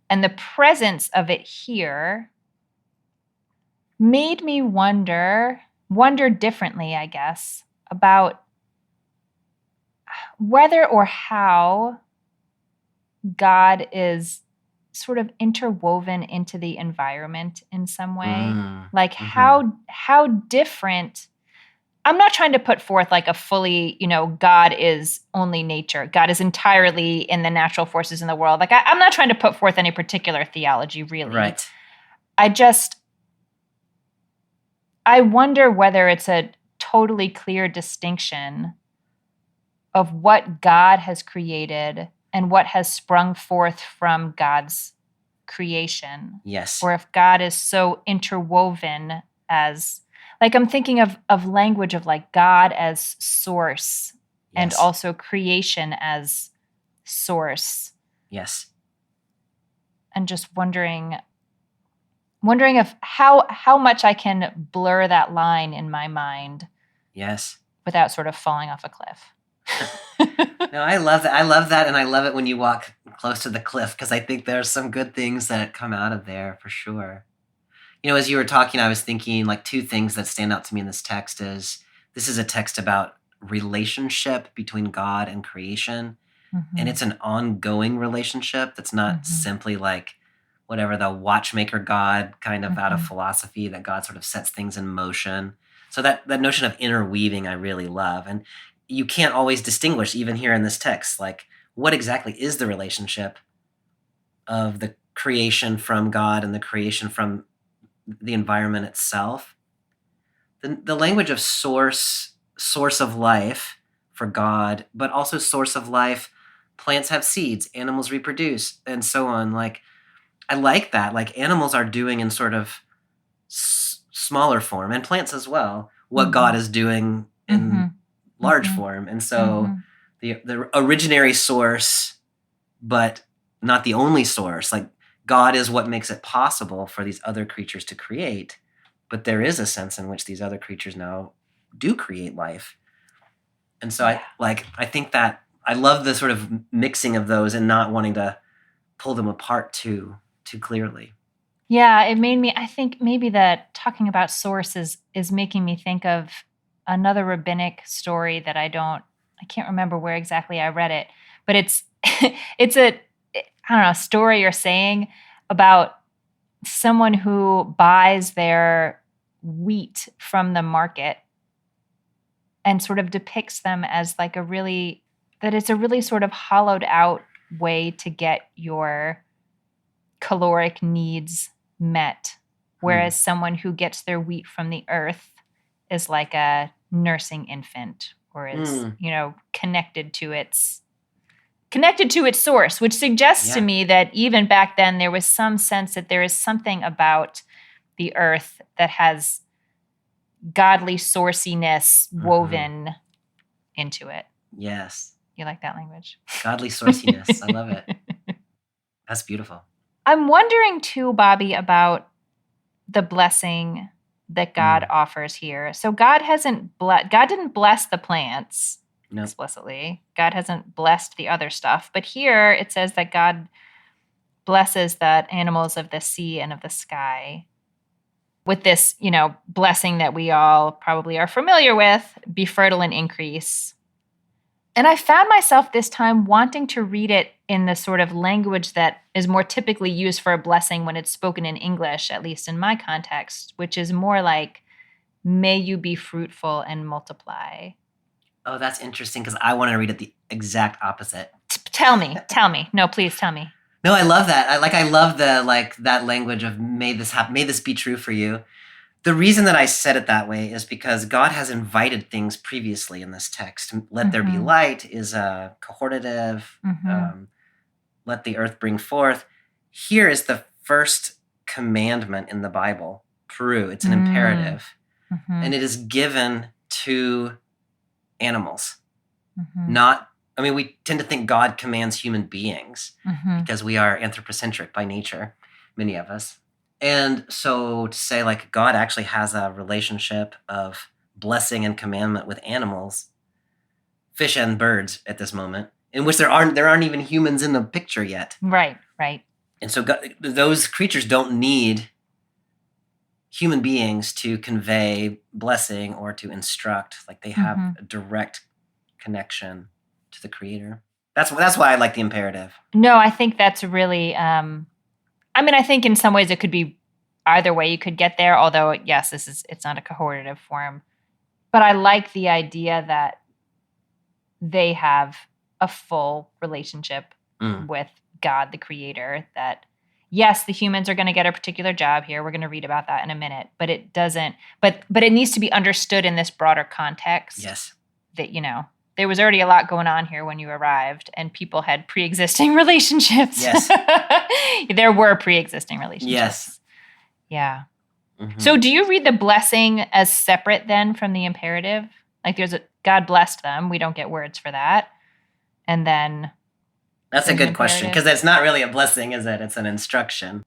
and the presence of it here made me wonder wonder differently, I guess, about whether or how God is sort of interwoven into the environment in some way. Like how different. I'm not trying to put forth like a fully, God is only nature. God is entirely in the natural forces in the world. Like I'm not trying to put forth any particular theology, really. Right. I wonder whether it's a totally clear distinction of what God has created and what has sprung forth from God's creation. Yes. Or if God is so interwoven as, like I'm thinking of language of like God as source and Yes. also creation as source. Yes. And just wondering if how much I can blur that line in my mind. Yes. Without sort of falling off a cliff. No, I love that. I love that, and I love it when you walk close to the cliff, because I think there's some good things that come out of there for sure. As you were talking, I was thinking like two things that stand out to me in this text is this is a text about relationship between God and creation, and it's an ongoing relationship that's not simply like whatever the watchmaker God kind of out of philosophy that God sort of sets things in motion. So that notion of interweaving I really love. And you can't always distinguish, even here in this text, like what exactly is the relationship of the creation from God and the creation from the environment itself. The language of source of life for God, but also source of life. Plants have seeds, animals reproduce, and so on. Like, I like that. Like animals are doing in sort of smaller form, and plants as well, what God is doing in large form. And so the originary source, but not the only source. Like God is what makes it possible for these other creatures to create. But there is a sense in which these other creatures now do create life. And so I think that I love the sort of mixing of those and not wanting to pull them apart too clearly. Yeah, it made me, I think maybe that talking about source is making me think of another rabbinic story that I can't remember where exactly I read it, but it's a, I don't know, story or saying about someone who buys their wheat from the market and sort of depicts them as like that it's a really sort of hollowed out way to get your caloric needs met. Whereas someone who gets their wheat from the earth is like a nursing infant or is, connected to its source, which suggests to me that even back then there was some sense that there is something about the earth that has godly sourciness woven into it. Yes. You like that language? Godly sourciness. I love it. That's beautiful. I'm wondering too, Bobby, about the blessing that God offers here. So God didn't bless the plants explicitly. God hasn't blessed the other stuff. But here it says that God blesses the animals of the sea and of the sky with this, blessing that we all probably are familiar with, be fertile and increase. And I found myself this time wanting to read it in the sort of language that is more typically used for a blessing when it's spoken in English, at least in my context, which is more like, may you be fruitful and multiply. Oh, that's interesting because I want to read it the exact opposite. Tell me. No, please tell me. No, I love that. I love that language of may this happen, may this be true for you. The reason that I said it that way is because God has invited things previously in this text. Let there be light is a cohortative. Let the earth bring forth. Here is the first commandment in the Bible. Peru. It's an imperative. And it is given to animals. We tend to think God commands human beings because we are anthropocentric by nature, many of us. And so to say like God actually has a relationship of blessing and commandment with animals, fish and birds at this moment, in which there aren't even humans in the picture yet. Right. And so those creatures don't need human beings to convey blessing or to instruct. Like they have a direct connection to the Creator. That's why I like the imperative. No, I think that's really, I think in some ways it could be either way you could get there, although yes, it's not a cohortative form. But I like the idea that they have a full relationship with God, the Creator, that yes, the humans are going to get a particular job here. We're going to read about that in a minute, but it doesn't, but it needs to be understood in this broader context. Yes. That, there was already a lot going on here when you arrived, and people had pre-existing relationships. Yes. There were pre-existing relationships. Yes. Yeah. So do you read the blessing as separate then from the imperative? Like there's God blessed them. We don't get words for that. And then that's a good question, because that's not really a blessing, is it? It's an instruction.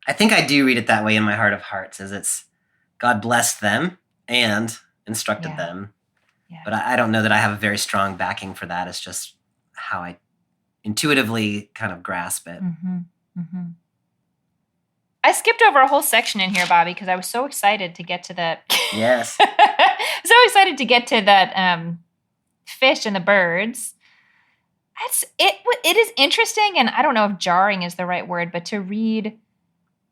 I think I do read it that way in my heart of hearts, as it's God blessed them and instructed them. Yeah. But I don't know that I have a very strong backing for that. It's just how I intuitively kind of grasp it. I skipped over a whole section in here, Bobby, because I was so excited to get to that. Yes. So excited to get to that fish and the birds. It is interesting, and I don't know if jarring is the right word, but to read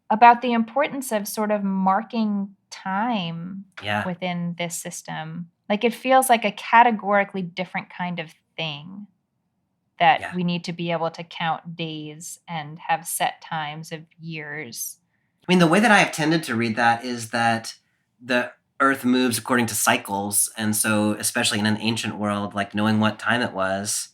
about the importance of sort of marking time within this system. Like it feels like a categorically different kind of thing that we need to be able to count days and have set times of years. I mean, the way that I have tended to read that is that the earth moves according to cycles. And so, especially in an ancient world, like knowing what time it was,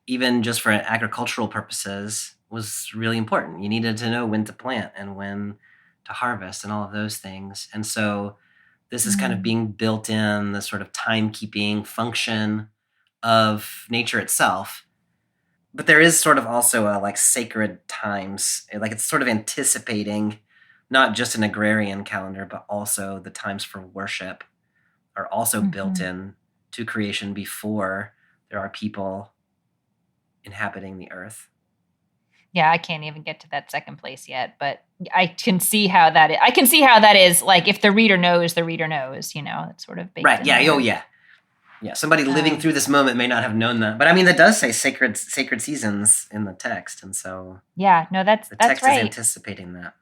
even just for agricultural purposes, was really important. You needed to know when to plant and when to harvest and all of those things. And so this is kind of being built in the sort of timekeeping function of nature itself. But there is sort of also a like sacred times, like it's sort of anticipating not just an agrarian calendar, but also the times for worship are also built in to creation before there are people inhabiting the earth. Yeah, I can't even get to that second place yet, but I can see how that is like if the reader knows, it's sort of baked right. in Yeah. there. Oh, yeah. Yeah. Somebody living through this moment may not have known that, but I mean, that does say sacred seasons in the text, and so that's the text right. is anticipating that.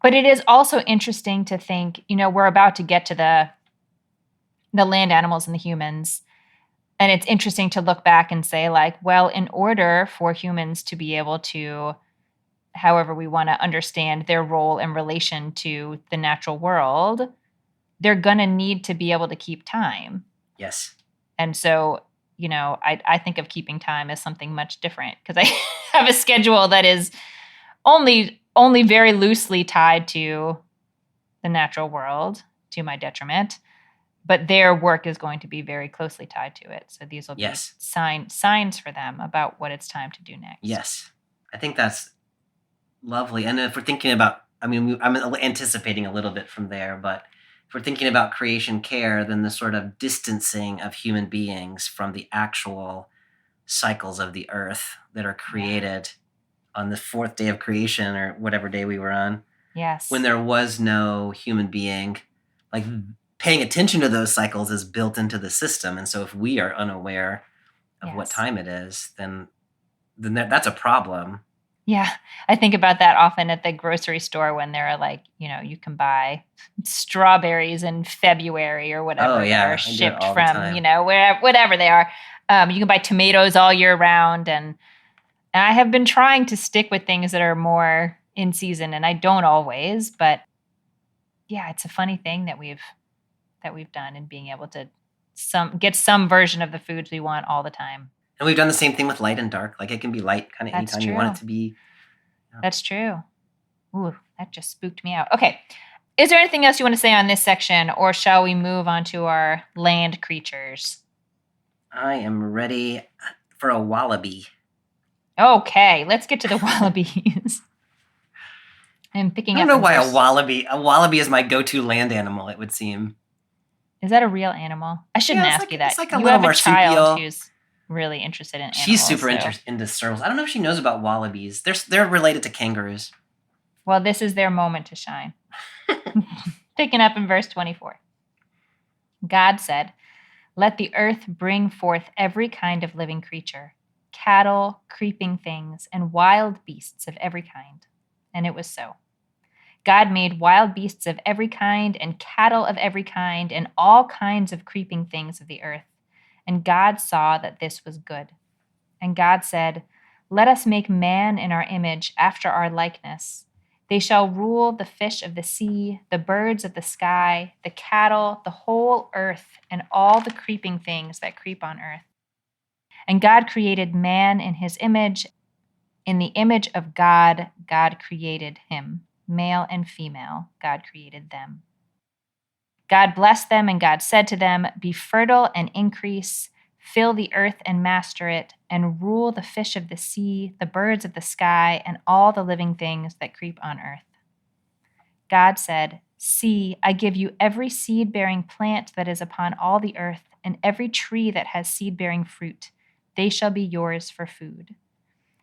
But it is also interesting to think, we're about to get to the land animals and the humans. And it's interesting to look back and say, like, well, in order for humans to be able to, however we want to understand their role in relation to the natural world, they're going to need to be able to keep time. Yes. And so, I think of keeping time as something much different because I have a schedule that is only very loosely tied to the natural world, to my detriment. But their work is going to be very closely tied to it. So these will be signs for them about what it's time to do next. Yes. I think that's lovely. And if we're thinking about, I'm anticipating a little bit from there, but if we're thinking about creation care, then the sort of distancing of human beings from the actual cycles of the earth that are created on the fourth day of creation or whatever day we were on. Yes. When there was no human being, like paying attention to those cycles is built into the system. And so if we are unaware of what time it is, then that's a problem. Yeah. I think about that often at the grocery store when there are like, you can buy strawberries in February or whatever. Oh, yeah. Or shipped from, whatever they are. You can buy tomatoes all year round. And I have been trying to stick with things that are more in season, and I don't always, but yeah, it's a funny thing that we've done in being able to get some version of the foods we want all the time. And we've done the same thing with light and dark. Like it can be light kind of anytime you want it to be. That's true. Ooh, that just spooked me out. Okay. Is there anything else you want to say on this section, or shall we move on to our land creatures? I am ready for a wallaby. Okay, let's get to the wallabies. I'm picking up. I don't know why a wallaby is my go-to land animal, it would seem. Is that a real animal? I shouldn't ask you that. It's like a you little have marsupial. A child who's really interested in animals. She's super into servals. I don't know if she knows about wallabies. They're related to kangaroos. Well, this is their moment to shine. Picking up in verse 24. God said, "Let the earth bring forth every kind of living creature, cattle, creeping things, and wild beasts of every kind." And it was so. God made wild beasts of every kind, and cattle of every kind, and all kinds of creeping things of the earth. And God saw that this was good. And God said, "Let us make man in our image, after our likeness. They shall rule the fish of the sea, the birds of the sky, the cattle, the whole earth, and all the creeping things that creep on earth." And God created man in his image. In the image of God, God created him. Male and female, God created them. God blessed them, and God said to them, "Be fertile and increase, fill the earth and master it, and rule the fish of the sea, the birds of the sky, and all the living things that creep on earth." God said, "See, I give you every seed-bearing plant that is upon all the earth, and every tree that has seed-bearing fruit. They shall be yours for food.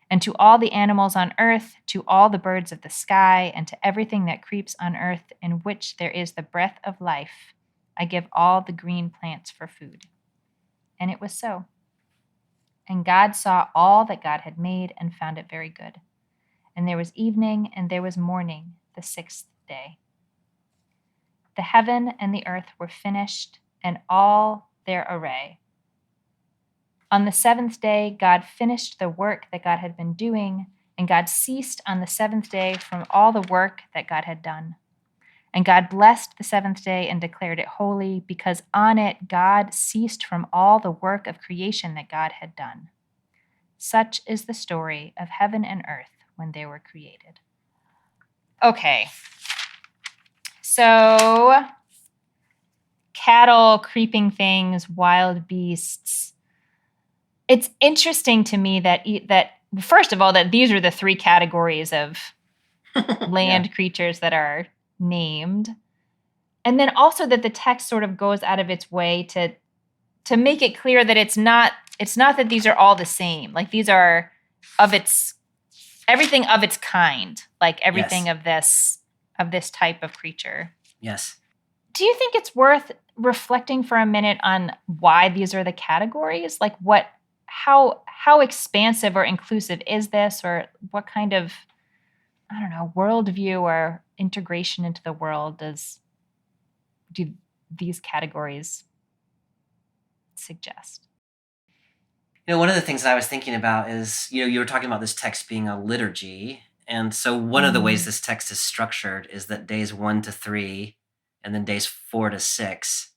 And to all the animals on earth, to all the birds of the sky, and to everything that creeps on earth, in which there is the breath of life, I give all the green plants for food." And it was so. And God saw all that God had made, and found it very good. And there was evening, and there was morning, the sixth day. The heaven and the earth were finished, and all their array. On the seventh day, God finished the work that God had been doing, and God ceased on the seventh day from all the work that God had done. And God blessed the seventh day and declared it holy, because on it God ceased from all the work of creation that God had done. Such is the story of heaven and earth when they were created. Okay. So, cattle, creeping things, wild beasts. It's interesting to me that first of all, that these are the three categories of land creatures that are named. And then also that the text sort of goes out of its way to make it clear that it's not that these are all the same. Like these are everything of its kind, like everything of this type of creature. Yes. Do you think it's worth reflecting for a minute on why these are the categories? Like how expansive or inclusive is this, or what kind of, I don't know, worldview or integration into the world do these categories suggest? One of the things that I was thinking about is, you were talking about this text being a liturgy. And so one of the ways this text is structured is that days 1 to 3 and then days 4 to 6,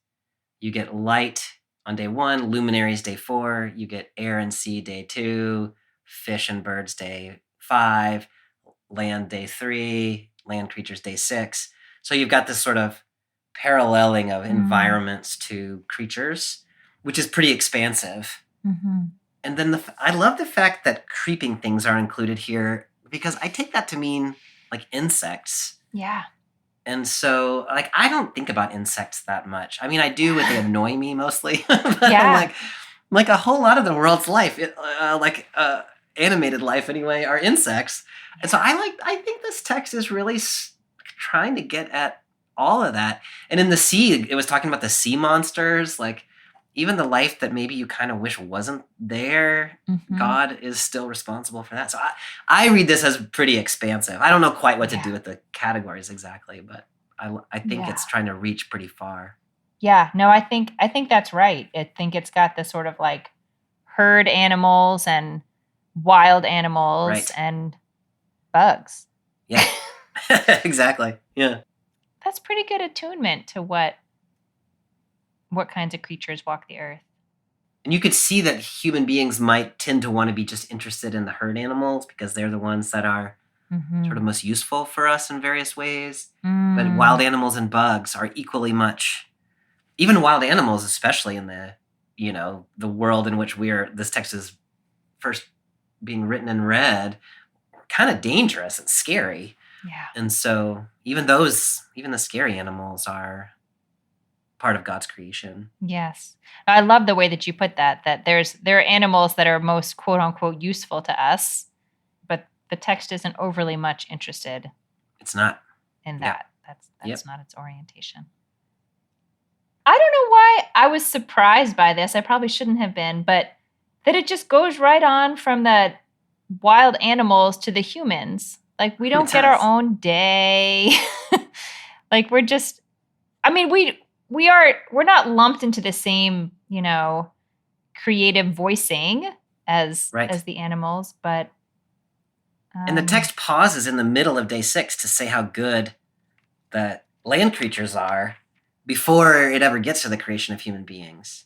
you get light on day 1, luminaries day 4, you get air and sea day 2, fish and birds day 5, land day 3, land creatures day 6. So you've got this sort of paralleling of environments to creatures, which is pretty expansive. Mm-hmm. And then I love the fact that creeping things are included here, because I take that to mean like insects. Yeah. And so like I don't think about insects that much. I mean, I do, but they annoy me mostly. But like a whole lot of the world's life, animated life anyway, are insects. And so I think this text is really trying to get at all of that. And in the sea, it was talking about the sea monsters, like even the life that maybe you kind of wish wasn't there, God is still responsible for that. So I read this as pretty expansive. I don't know quite what to do with the categories exactly, but I think it's trying to reach pretty far. Yeah, no, I think that's right. I think it's got this sort of like herd animals and wild animals and bugs. Yeah, exactly. Yeah. That's pretty good attunement to what kinds of creatures walk the earth. And you could see that human beings might tend to want to be just interested in the herd animals because they're the ones that are sort of most useful for us in various ways. But wild animals and bugs are equally much, even wild animals, especially in the, the world in which this text is first being written and read, kind of dangerous and scary. Yeah. And so even the scary animals are part of God's creation. Yes. I love the way that you put that there are animals that are most quote unquote useful to us, but the text isn't overly much interested. It's not. In that That's Yep. not its orientation. I don't know why I was surprised by this. I probably shouldn't have been, but that it just goes right on from the wild animals to the humans. Like we don't get our does. own day. Like we're just, I mean, we're not lumped into the same, creative voicing as Right. the animals, but And the text pauses in the middle of day 6 to say how good the land creatures are before it ever gets to the creation of human beings.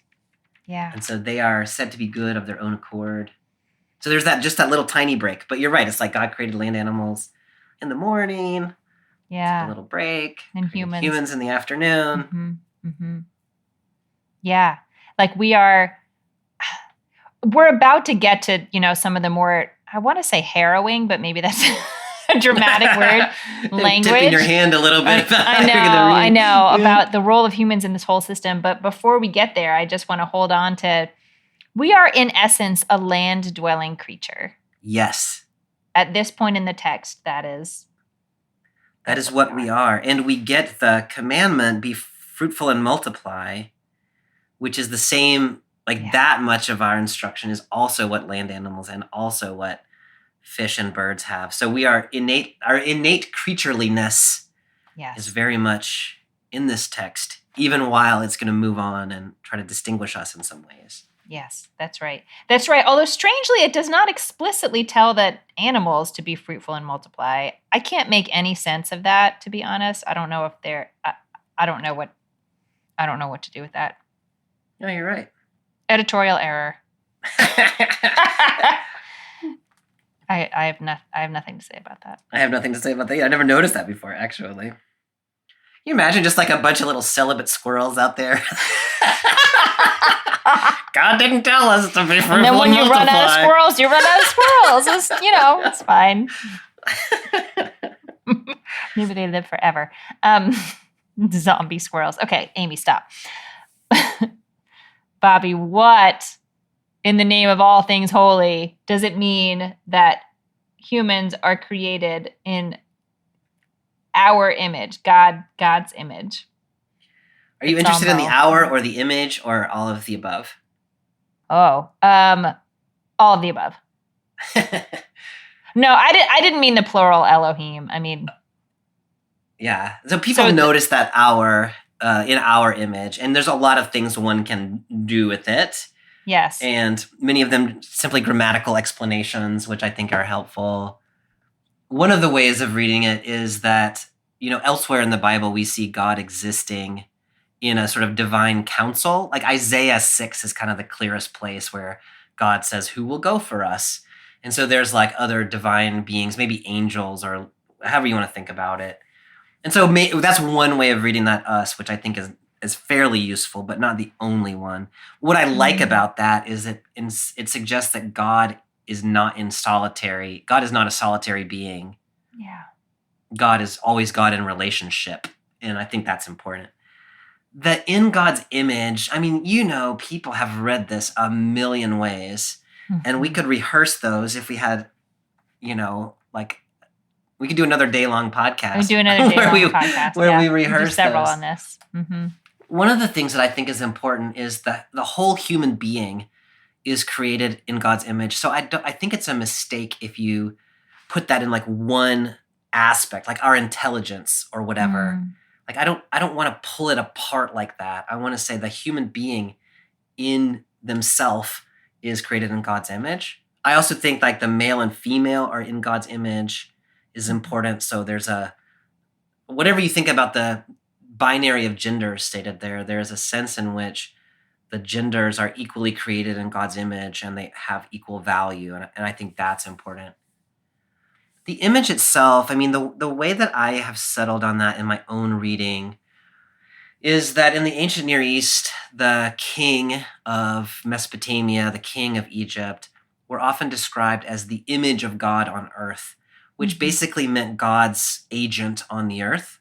yeah. And so they are said to be good of their own accord. So there's just that little tiny break. But you're right. It's like God created land animals in the morning, a Yeah. little break, And created humans. humans in the afternoon. Yeah. Like we're about to get to, some of the more, I want to say harrowing, but maybe that's a dramatic word, language. Tipping your hand a little bit. I know about the role of humans in this whole system. But before we get there, I just want to hold on to, we are in essence a land-dwelling creature. Yes. At this point in the text, that is. That is what we are. And we get the commandment, be fruitful and multiply, which is the same, that much of our instruction is also what land animals and also what fish and birds have. So our innate creatureliness is very much in this text, even while it's going to move on and try to distinguish us in some ways. Yes, that's right. That's right. Although strangely, it does not explicitly tell that animals to be fruitful and multiply. I can't make any sense of that, to be honest. I don't know if I don't know what to do with that. No, you're right. Editorial error. I have nothing to say about that. I have nothing to say about that. I never noticed that before, actually. Can you imagine just like a bunch of little celibate squirrels out there? God didn't tell us to be fruitful and then when you multiply. run out of squirrels, you run out of squirrels. It's fine. Maybe they live forever. Zombie squirrels. Okay, Amy, stop. Bobby, what in the name of all things holy does it mean that humans are created in our image, God's image? Are you interested in the hour or the image or all of the above? Oh, all of the above. No, I didn't mean the plural Elohim. I mean, yeah. So people notice that hour in our image, and there's a lot of things one can do with it. Yes. And many of them simply grammatical explanations, which I think are helpful. One of the ways of reading it is that, elsewhere in the Bible, we see God existing in a sort of divine council. Like Isaiah 6 is kind of the clearest place where God says, who will go for us? And so there's like other divine beings, maybe angels or however you want to think about it. And so that's one way of reading that us, which I think is fairly useful, but not the only one. What I like about that is that it suggests that God is not a solitary being. Yeah. God is always God in relationship. And I think that's important. That in God's image, I mean, people have read this a million ways, and we could rehearse those if we had, we could do another day-long podcast. We do another day-long podcast. Where we rehearse do several those. on this. Mm-hmm. One of the things that I think is important is that the whole human being is created in God's image. So I think it's a mistake if you put that in like one aspect, like our intelligence or whatever. Like I don't want to pull it apart like that. I want to say the human being in themselves is created in God's image. I also think like the male and female are in God's image is important. So there's whatever you think about the binary of genders stated there's a sense in which the genders are equally created in God's image and they have equal value. And I think that's important. The image itself, I mean, the way that I have settled on that in my own reading is that in the ancient Near East, the king of Mesopotamia, the king of Egypt, were often described as the image of God on earth, which basically meant God's agent on the earth,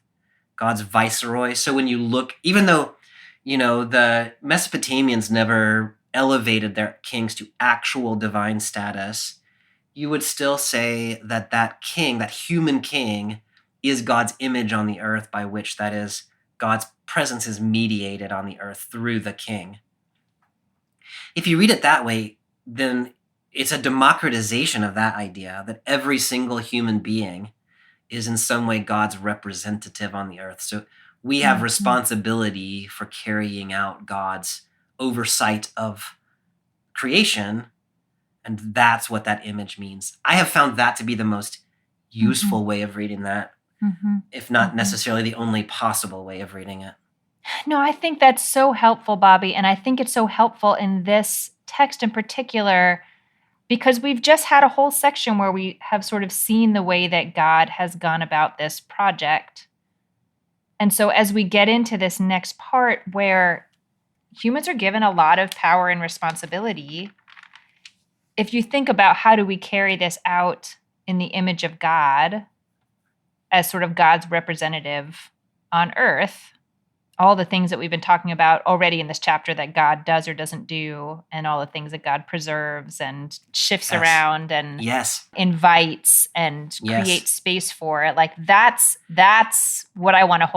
God's viceroy. So when you look, even though, the Mesopotamians never elevated their kings to actual divine status, you would still say that king, that human king, is God's image on the earth, by which, that is, God's presence is mediated on the earth through the king. If you read it that way, then it's a democratization of that idea that every single human being is in some way God's representative on the earth. So we have responsibility for carrying out God's oversight of creation, and that's what that image means. I have found that to be the most useful way of reading that, if not necessarily the only possible way of reading it. No, I think that's so helpful, Bobby. And I think it's so helpful in this text in particular, because we've just had a whole section where we have sort of seen the way that God has gone about this project. And so as we get into this next part where humans are given a lot of power and responsibility, if you think about how do we carry this out in the image of God as sort of God's representative on earth, all the things that we've been talking about already in this chapter that God does or doesn't do, and all the things that God preserves and shifts around and invites and creates space for, like that's what I want to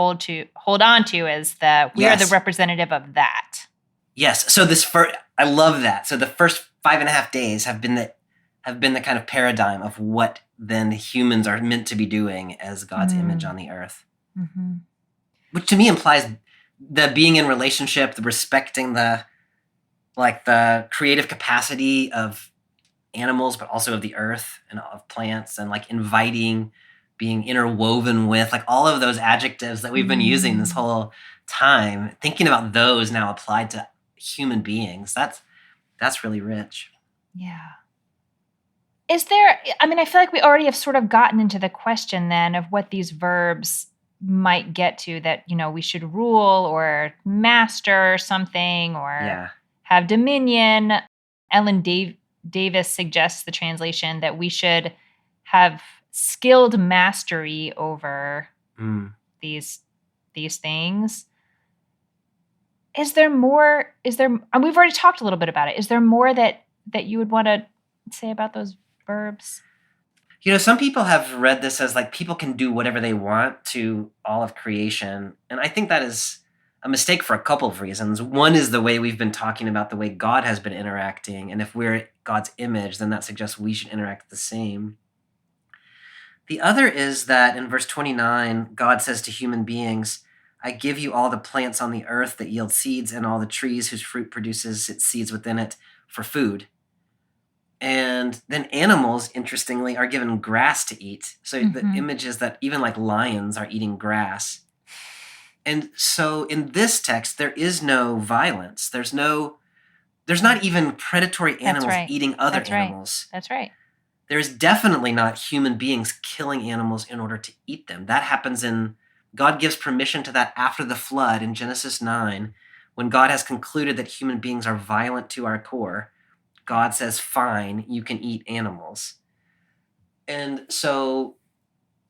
hold on to, is that we are the representative of that. Yes. So I love that. So the first 5.5 days have been the kind of paradigm of what then humans are meant to be doing as God's image on the earth. Which to me implies the being in relationship, the respecting the creative capacity of animals, but also of the earth and of plants, and like inviting, being interwoven with, like all of those adjectives that we've been using this whole time, thinking about those now applied to human beings. That's really rich. Yeah. I feel like we already have sort of gotten into the question then of what these verbs might get to, that, we should rule or master something or have dominion. Ellen Davis suggests the translation that we should have skilled mastery over these things. Is there more? And we've already talked a little bit about it. Is there more that you would want to say about those verbs? Some people have read this as like people can do whatever they want to all of creation. And I think that is a mistake for a couple of reasons. One is the way we've been talking about the way God has been interacting. And if we're God's image, then that suggests we should interact the same. The other is that in verse 29, God says to human beings, I give you all the plants on the earth that yield seeds and all the trees whose fruit produces its seeds within it for food. And then animals, interestingly, are given grass to eat. So the image is that even like lions are eating grass. And so in this text, there is no violence. There's not even predatory animals eating other animals. That's right. There's definitely not human beings killing animals in order to eat them. That happens God gives permission to that after the flood in Genesis 9, when God has concluded that human beings are violent to our core. God says, fine, you can eat animals. And so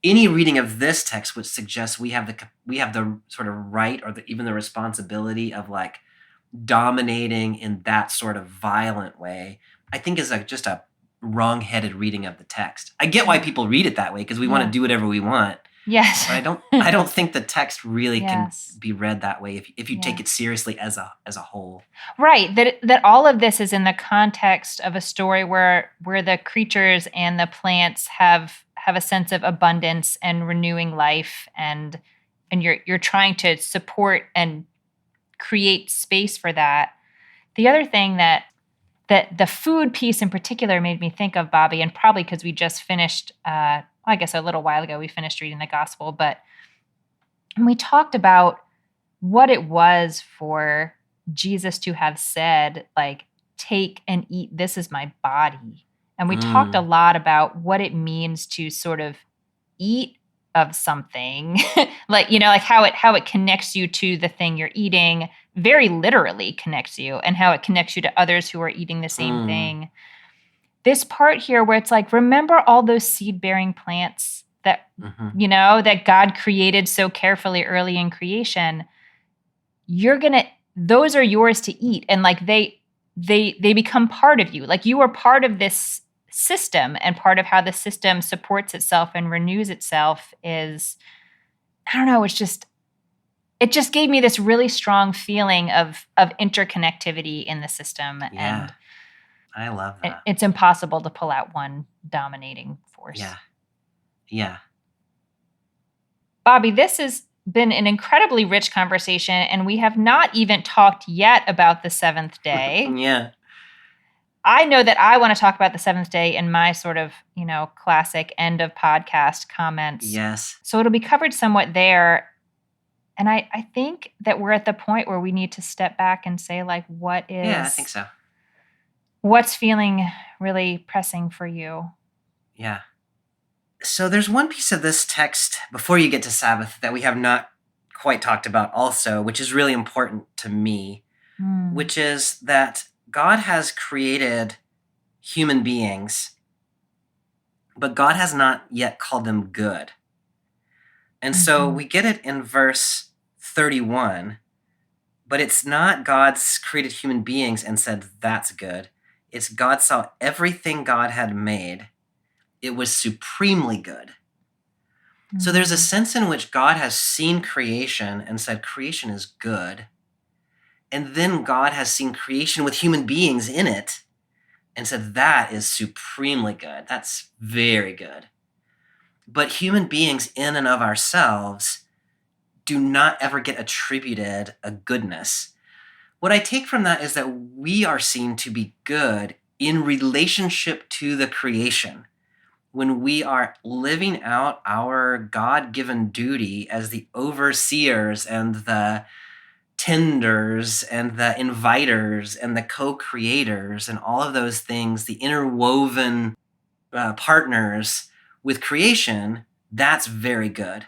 any reading of this text would suggest we have the sort of right, or even the responsibility of like dominating in that sort of violent way, I think is just a wrong-headed reading of the text. I get why people read it that way, because we want to do whatever we want. Yes. But I don't think the text really can be read that way if you take it seriously as a whole. Right. That all of this is in the context of a story where the creatures and the plants have a sense of abundance and renewing life, and you're trying to support and create space for that. The other thing that the food piece in particular made me think of, Bobby, and probably because we just finished I guess a little while ago we finished reading the gospel, but we talked about what it was for Jesus to have said, like, take and eat, this is my body. And we talked a lot about what it means to sort of eat of something, like how it connects you to the thing you're eating, very literally connects you, and how it connects you to others who are eating the same thing. This part here where it's like, remember all those seed-bearing plants that, that God created so carefully early in creation. Those are yours to eat. And like they become part of you. Like you are part of this system, and part of how the system supports itself and renews itself is, I don't know, it just gave me this really strong feeling of interconnectivity in the system. Yeah. And I love that. it's impossible to pull out one dominating force. Yeah. Yeah. Bobby, this has been an incredibly rich conversation, and we have not even talked yet about the seventh day. Yeah. I know that I want to talk about the seventh day in my sort of, classic end of podcast comments. Yes. So it'll be covered somewhat there. And I think that we're at the point where we need to step back and say, like, Yeah, I think so. What's feeling really pressing for you? Yeah. So there's one piece of this text before you get to Sabbath that we have not quite talked about also, which is really important to me, which is that God has created human beings, but God has not yet called them good. And so we get it in verse 31, but it's not God's created human beings and said, that's good. It's God saw everything God had made. It was supremely good. So there's a sense in which God has seen creation and said, creation is good. And then God has seen creation with human beings in it and said, that is supremely good. That's very good. But human beings in and of ourselves do not ever get attributed a goodness. What I take from that is that we are seen to be good in relationship to the creation. When we are living out our God-given duty as the overseers and the tenders and the inviters and the co-creators and all of those things, the interwoven partners with creation, that's very good.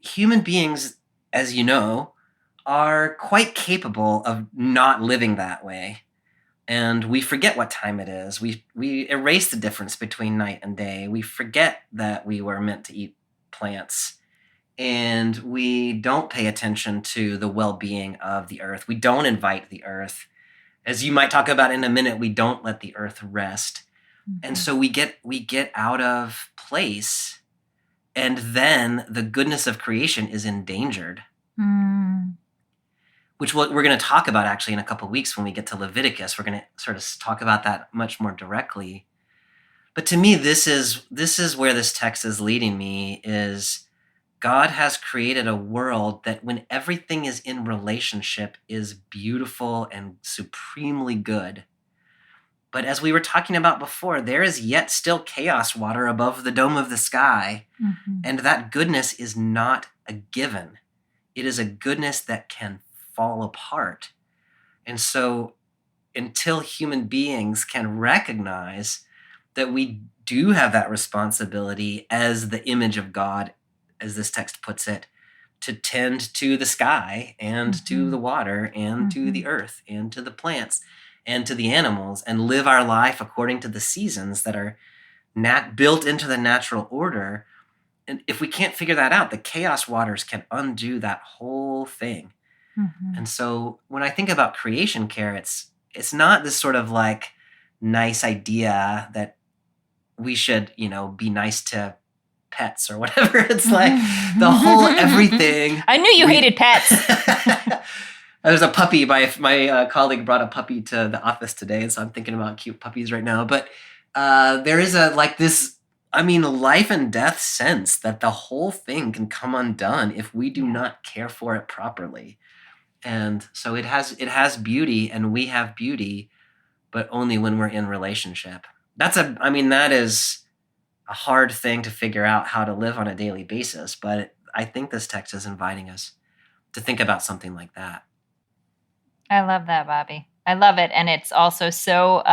Human beings, as you know, are quite capable of not living that way. And we forget what time it is. We erase the difference between night and day. We forget that we were meant to eat plants. And we don't pay attention to the well-being of the earth. We don't invite the earth. As you might talk about in a minute, we don't let the earth rest. And so we get out of place, and then the goodness of creation is endangered. Which we're going to talk about actually in a couple of weeks when we get to Leviticus. We're going to sort of talk about that much more directly. But to me, this is where this text is leading me, is God has created a world that when everything is in relationship is beautiful and supremely good. But as we were talking about before, there is yet still chaos water above the dome of the sky. And that goodness is not a given. It is a goodness that can fall apart. And so until human beings can recognize that we do have that responsibility as the image of God, as this text puts it, to tend to the sky and to the water and to the earth and to the plants and to the animals and live our life according to the seasons that are built into the natural order. And if we can't figure that out, the chaos waters can undo that whole thing. And so when I think about creation care, it's not this sort of like nice idea that we should, be nice to pets or whatever. It's like the whole everything. I knew you hated pets. There's a puppy. My colleague brought a puppy to the office today, and so I'm thinking about cute puppies right now. But there is this life and death sense that the whole thing can come undone if we do not care for it properly. And so it has beauty, and we have beauty, but only when we're in relationship. That is a hard thing to figure out how to live on a daily basis. But I think this text is inviting us to think about something like that. I love that, Bobby. I love it. And it's also so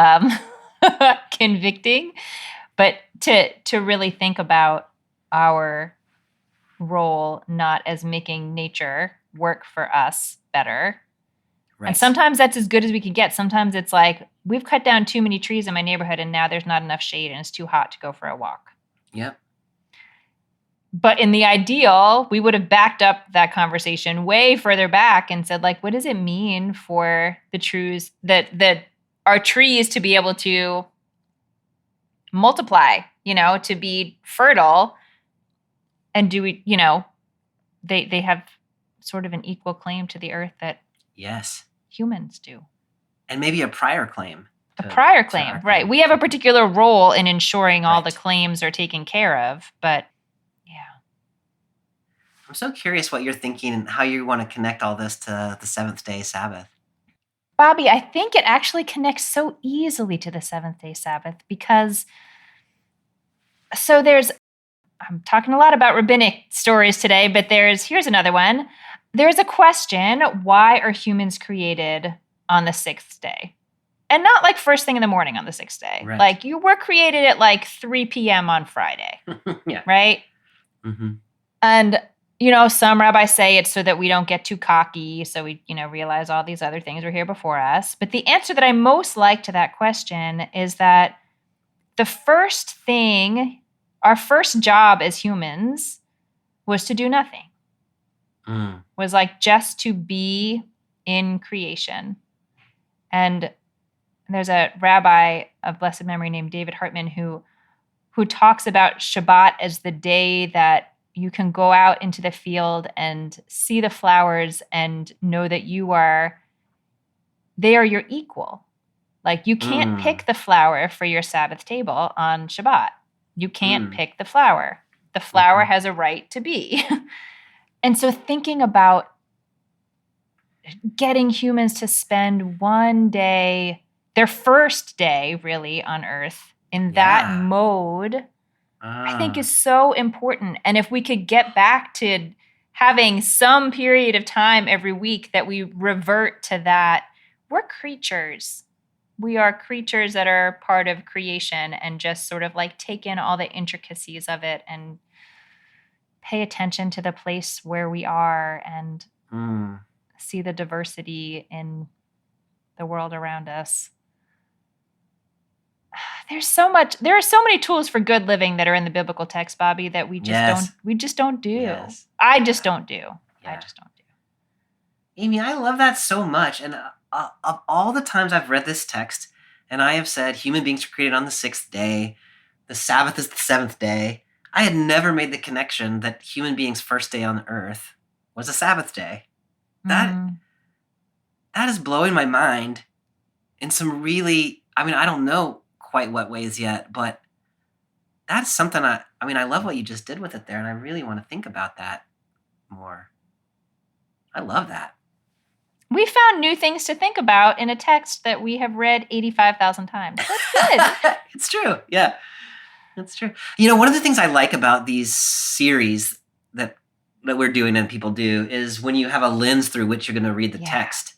convicting, but to really think about our role not as making nature work for us better. Right. And sometimes that's as good as we can get. Sometimes it's like, we've cut down too many trees in my neighborhood and now there's not enough shade and it's too hot to go for a walk. Yep. But in the ideal, we would have backed up that conversation way further back and said, like, what does it mean for the trees that our trees to be able to multiply, to be fertile. And do we, they have sort of an equal claim to the earth that Yes. humans do. And maybe a prior claim. A prior claim, right. We have a particular role in ensuring all the Right. claims are taken care of, but yeah. I'm so curious what you're thinking and how you want to connect all this to the seventh-day Sabbath. Bobby, I think it actually connects so easily to the seventh-day Sabbath because I'm talking a lot about rabbinic stories today, but here's another one. There's a question, why are humans created on the sixth day? And not like first thing in the morning on the sixth day. Right. Like you were created at like 3 p.m. on Friday, Yeah. right? Mm-hmm. And, some rabbis say it's so that we don't get too cocky, so we, realize all these other things were here before us. But the answer that I most like to that question is that the first thing, our first job as humans was to do nothing. Was like just to be in creation. And there's a rabbi of blessed memory named David Hartman who talks about Shabbat as the day that you can go out into the field and see the flowers and know that they are your equal. Like you can't pick the flower for your Sabbath table on Shabbat. You can't pick the flower. The flower has a right to be. And so thinking about getting humans to spend one day, their first day really on earth in that mode, I think is so important. And if we could get back to having some period of time every week that we revert to that, we're creatures. We are creatures that are part of creation and just sort of like take in all the intricacies of it and pay attention to the place where we are and see the diversity in the world around us. There are so many tools for good living that are in the biblical text, Bobby, that we just don't do. Yes. I just don't do. Yeah. Amy, I love that so much. And of all the times I've read this text, and I have said human beings were created on the sixth day, the Sabbath is the seventh day, I had never made the connection that human beings' first day on earth was a Sabbath day. That is blowing my mind in some really, I don't know quite what ways yet, but that's something I love what you just did with it there, and I really want to think about that more. I love that. We found new things to think about in a text that we have read 85,000 times. That's good. It's true. Yeah, that's true. One of the things I like about these series that we're doing and people do is when you have a lens through which you're going to read the text,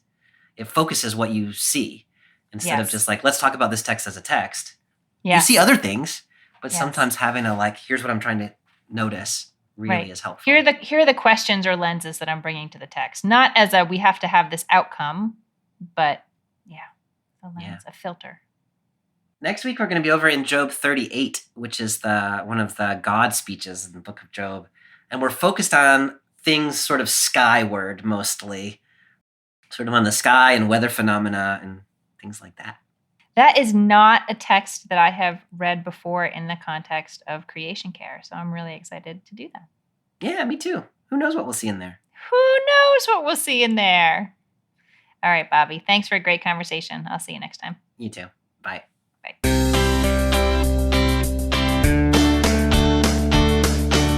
it focuses what you see instead of just like, let's talk about this text as a text. You see other things, but sometimes having here's what I'm trying to notice really is helpful. Here are the questions or lenses that I'm bringing to the text. Not as we have to have this outcome, but a lens, a filter. Next week, we're going to be over in Job 38, which is one of the God speeches in the book of Job. And we're focused on things sort of skyward mostly, sort of on the sky and weather phenomena and things like that. That is not a text that I have read before in the context of creation care. So I'm really excited to do that. Yeah, me too. Who knows what we'll see in there? Who knows what we'll see in there? All right, Bobby. Thanks for a great conversation. I'll see you next time. You too. Bye. Bye.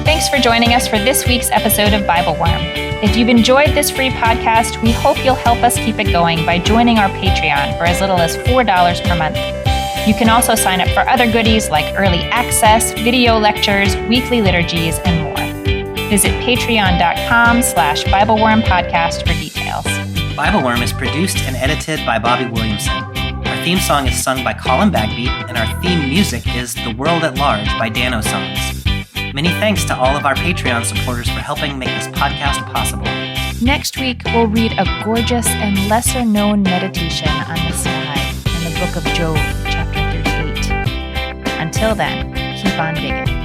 Thanks for joining us for this week's episode of BibleWorm. If you've enjoyed this free podcast, we hope you'll help us keep it going by joining our Patreon for as little as $4 per month. You can also sign up for other goodies like early access, video lectures, weekly liturgies, and more. Visit patreon.com/BibleWorm podcast for details. BibleWorm is produced and edited by Bobby Williamson. Our theme song is sung by Colin Bagby, and our theme music is The World at Large by Dano Songs. Many thanks to all of our Patreon supporters for helping make this podcast possible. Next week, we'll read a gorgeous and lesser-known meditation on the sky in the book of Job, chapter 38. Until then, keep on digging.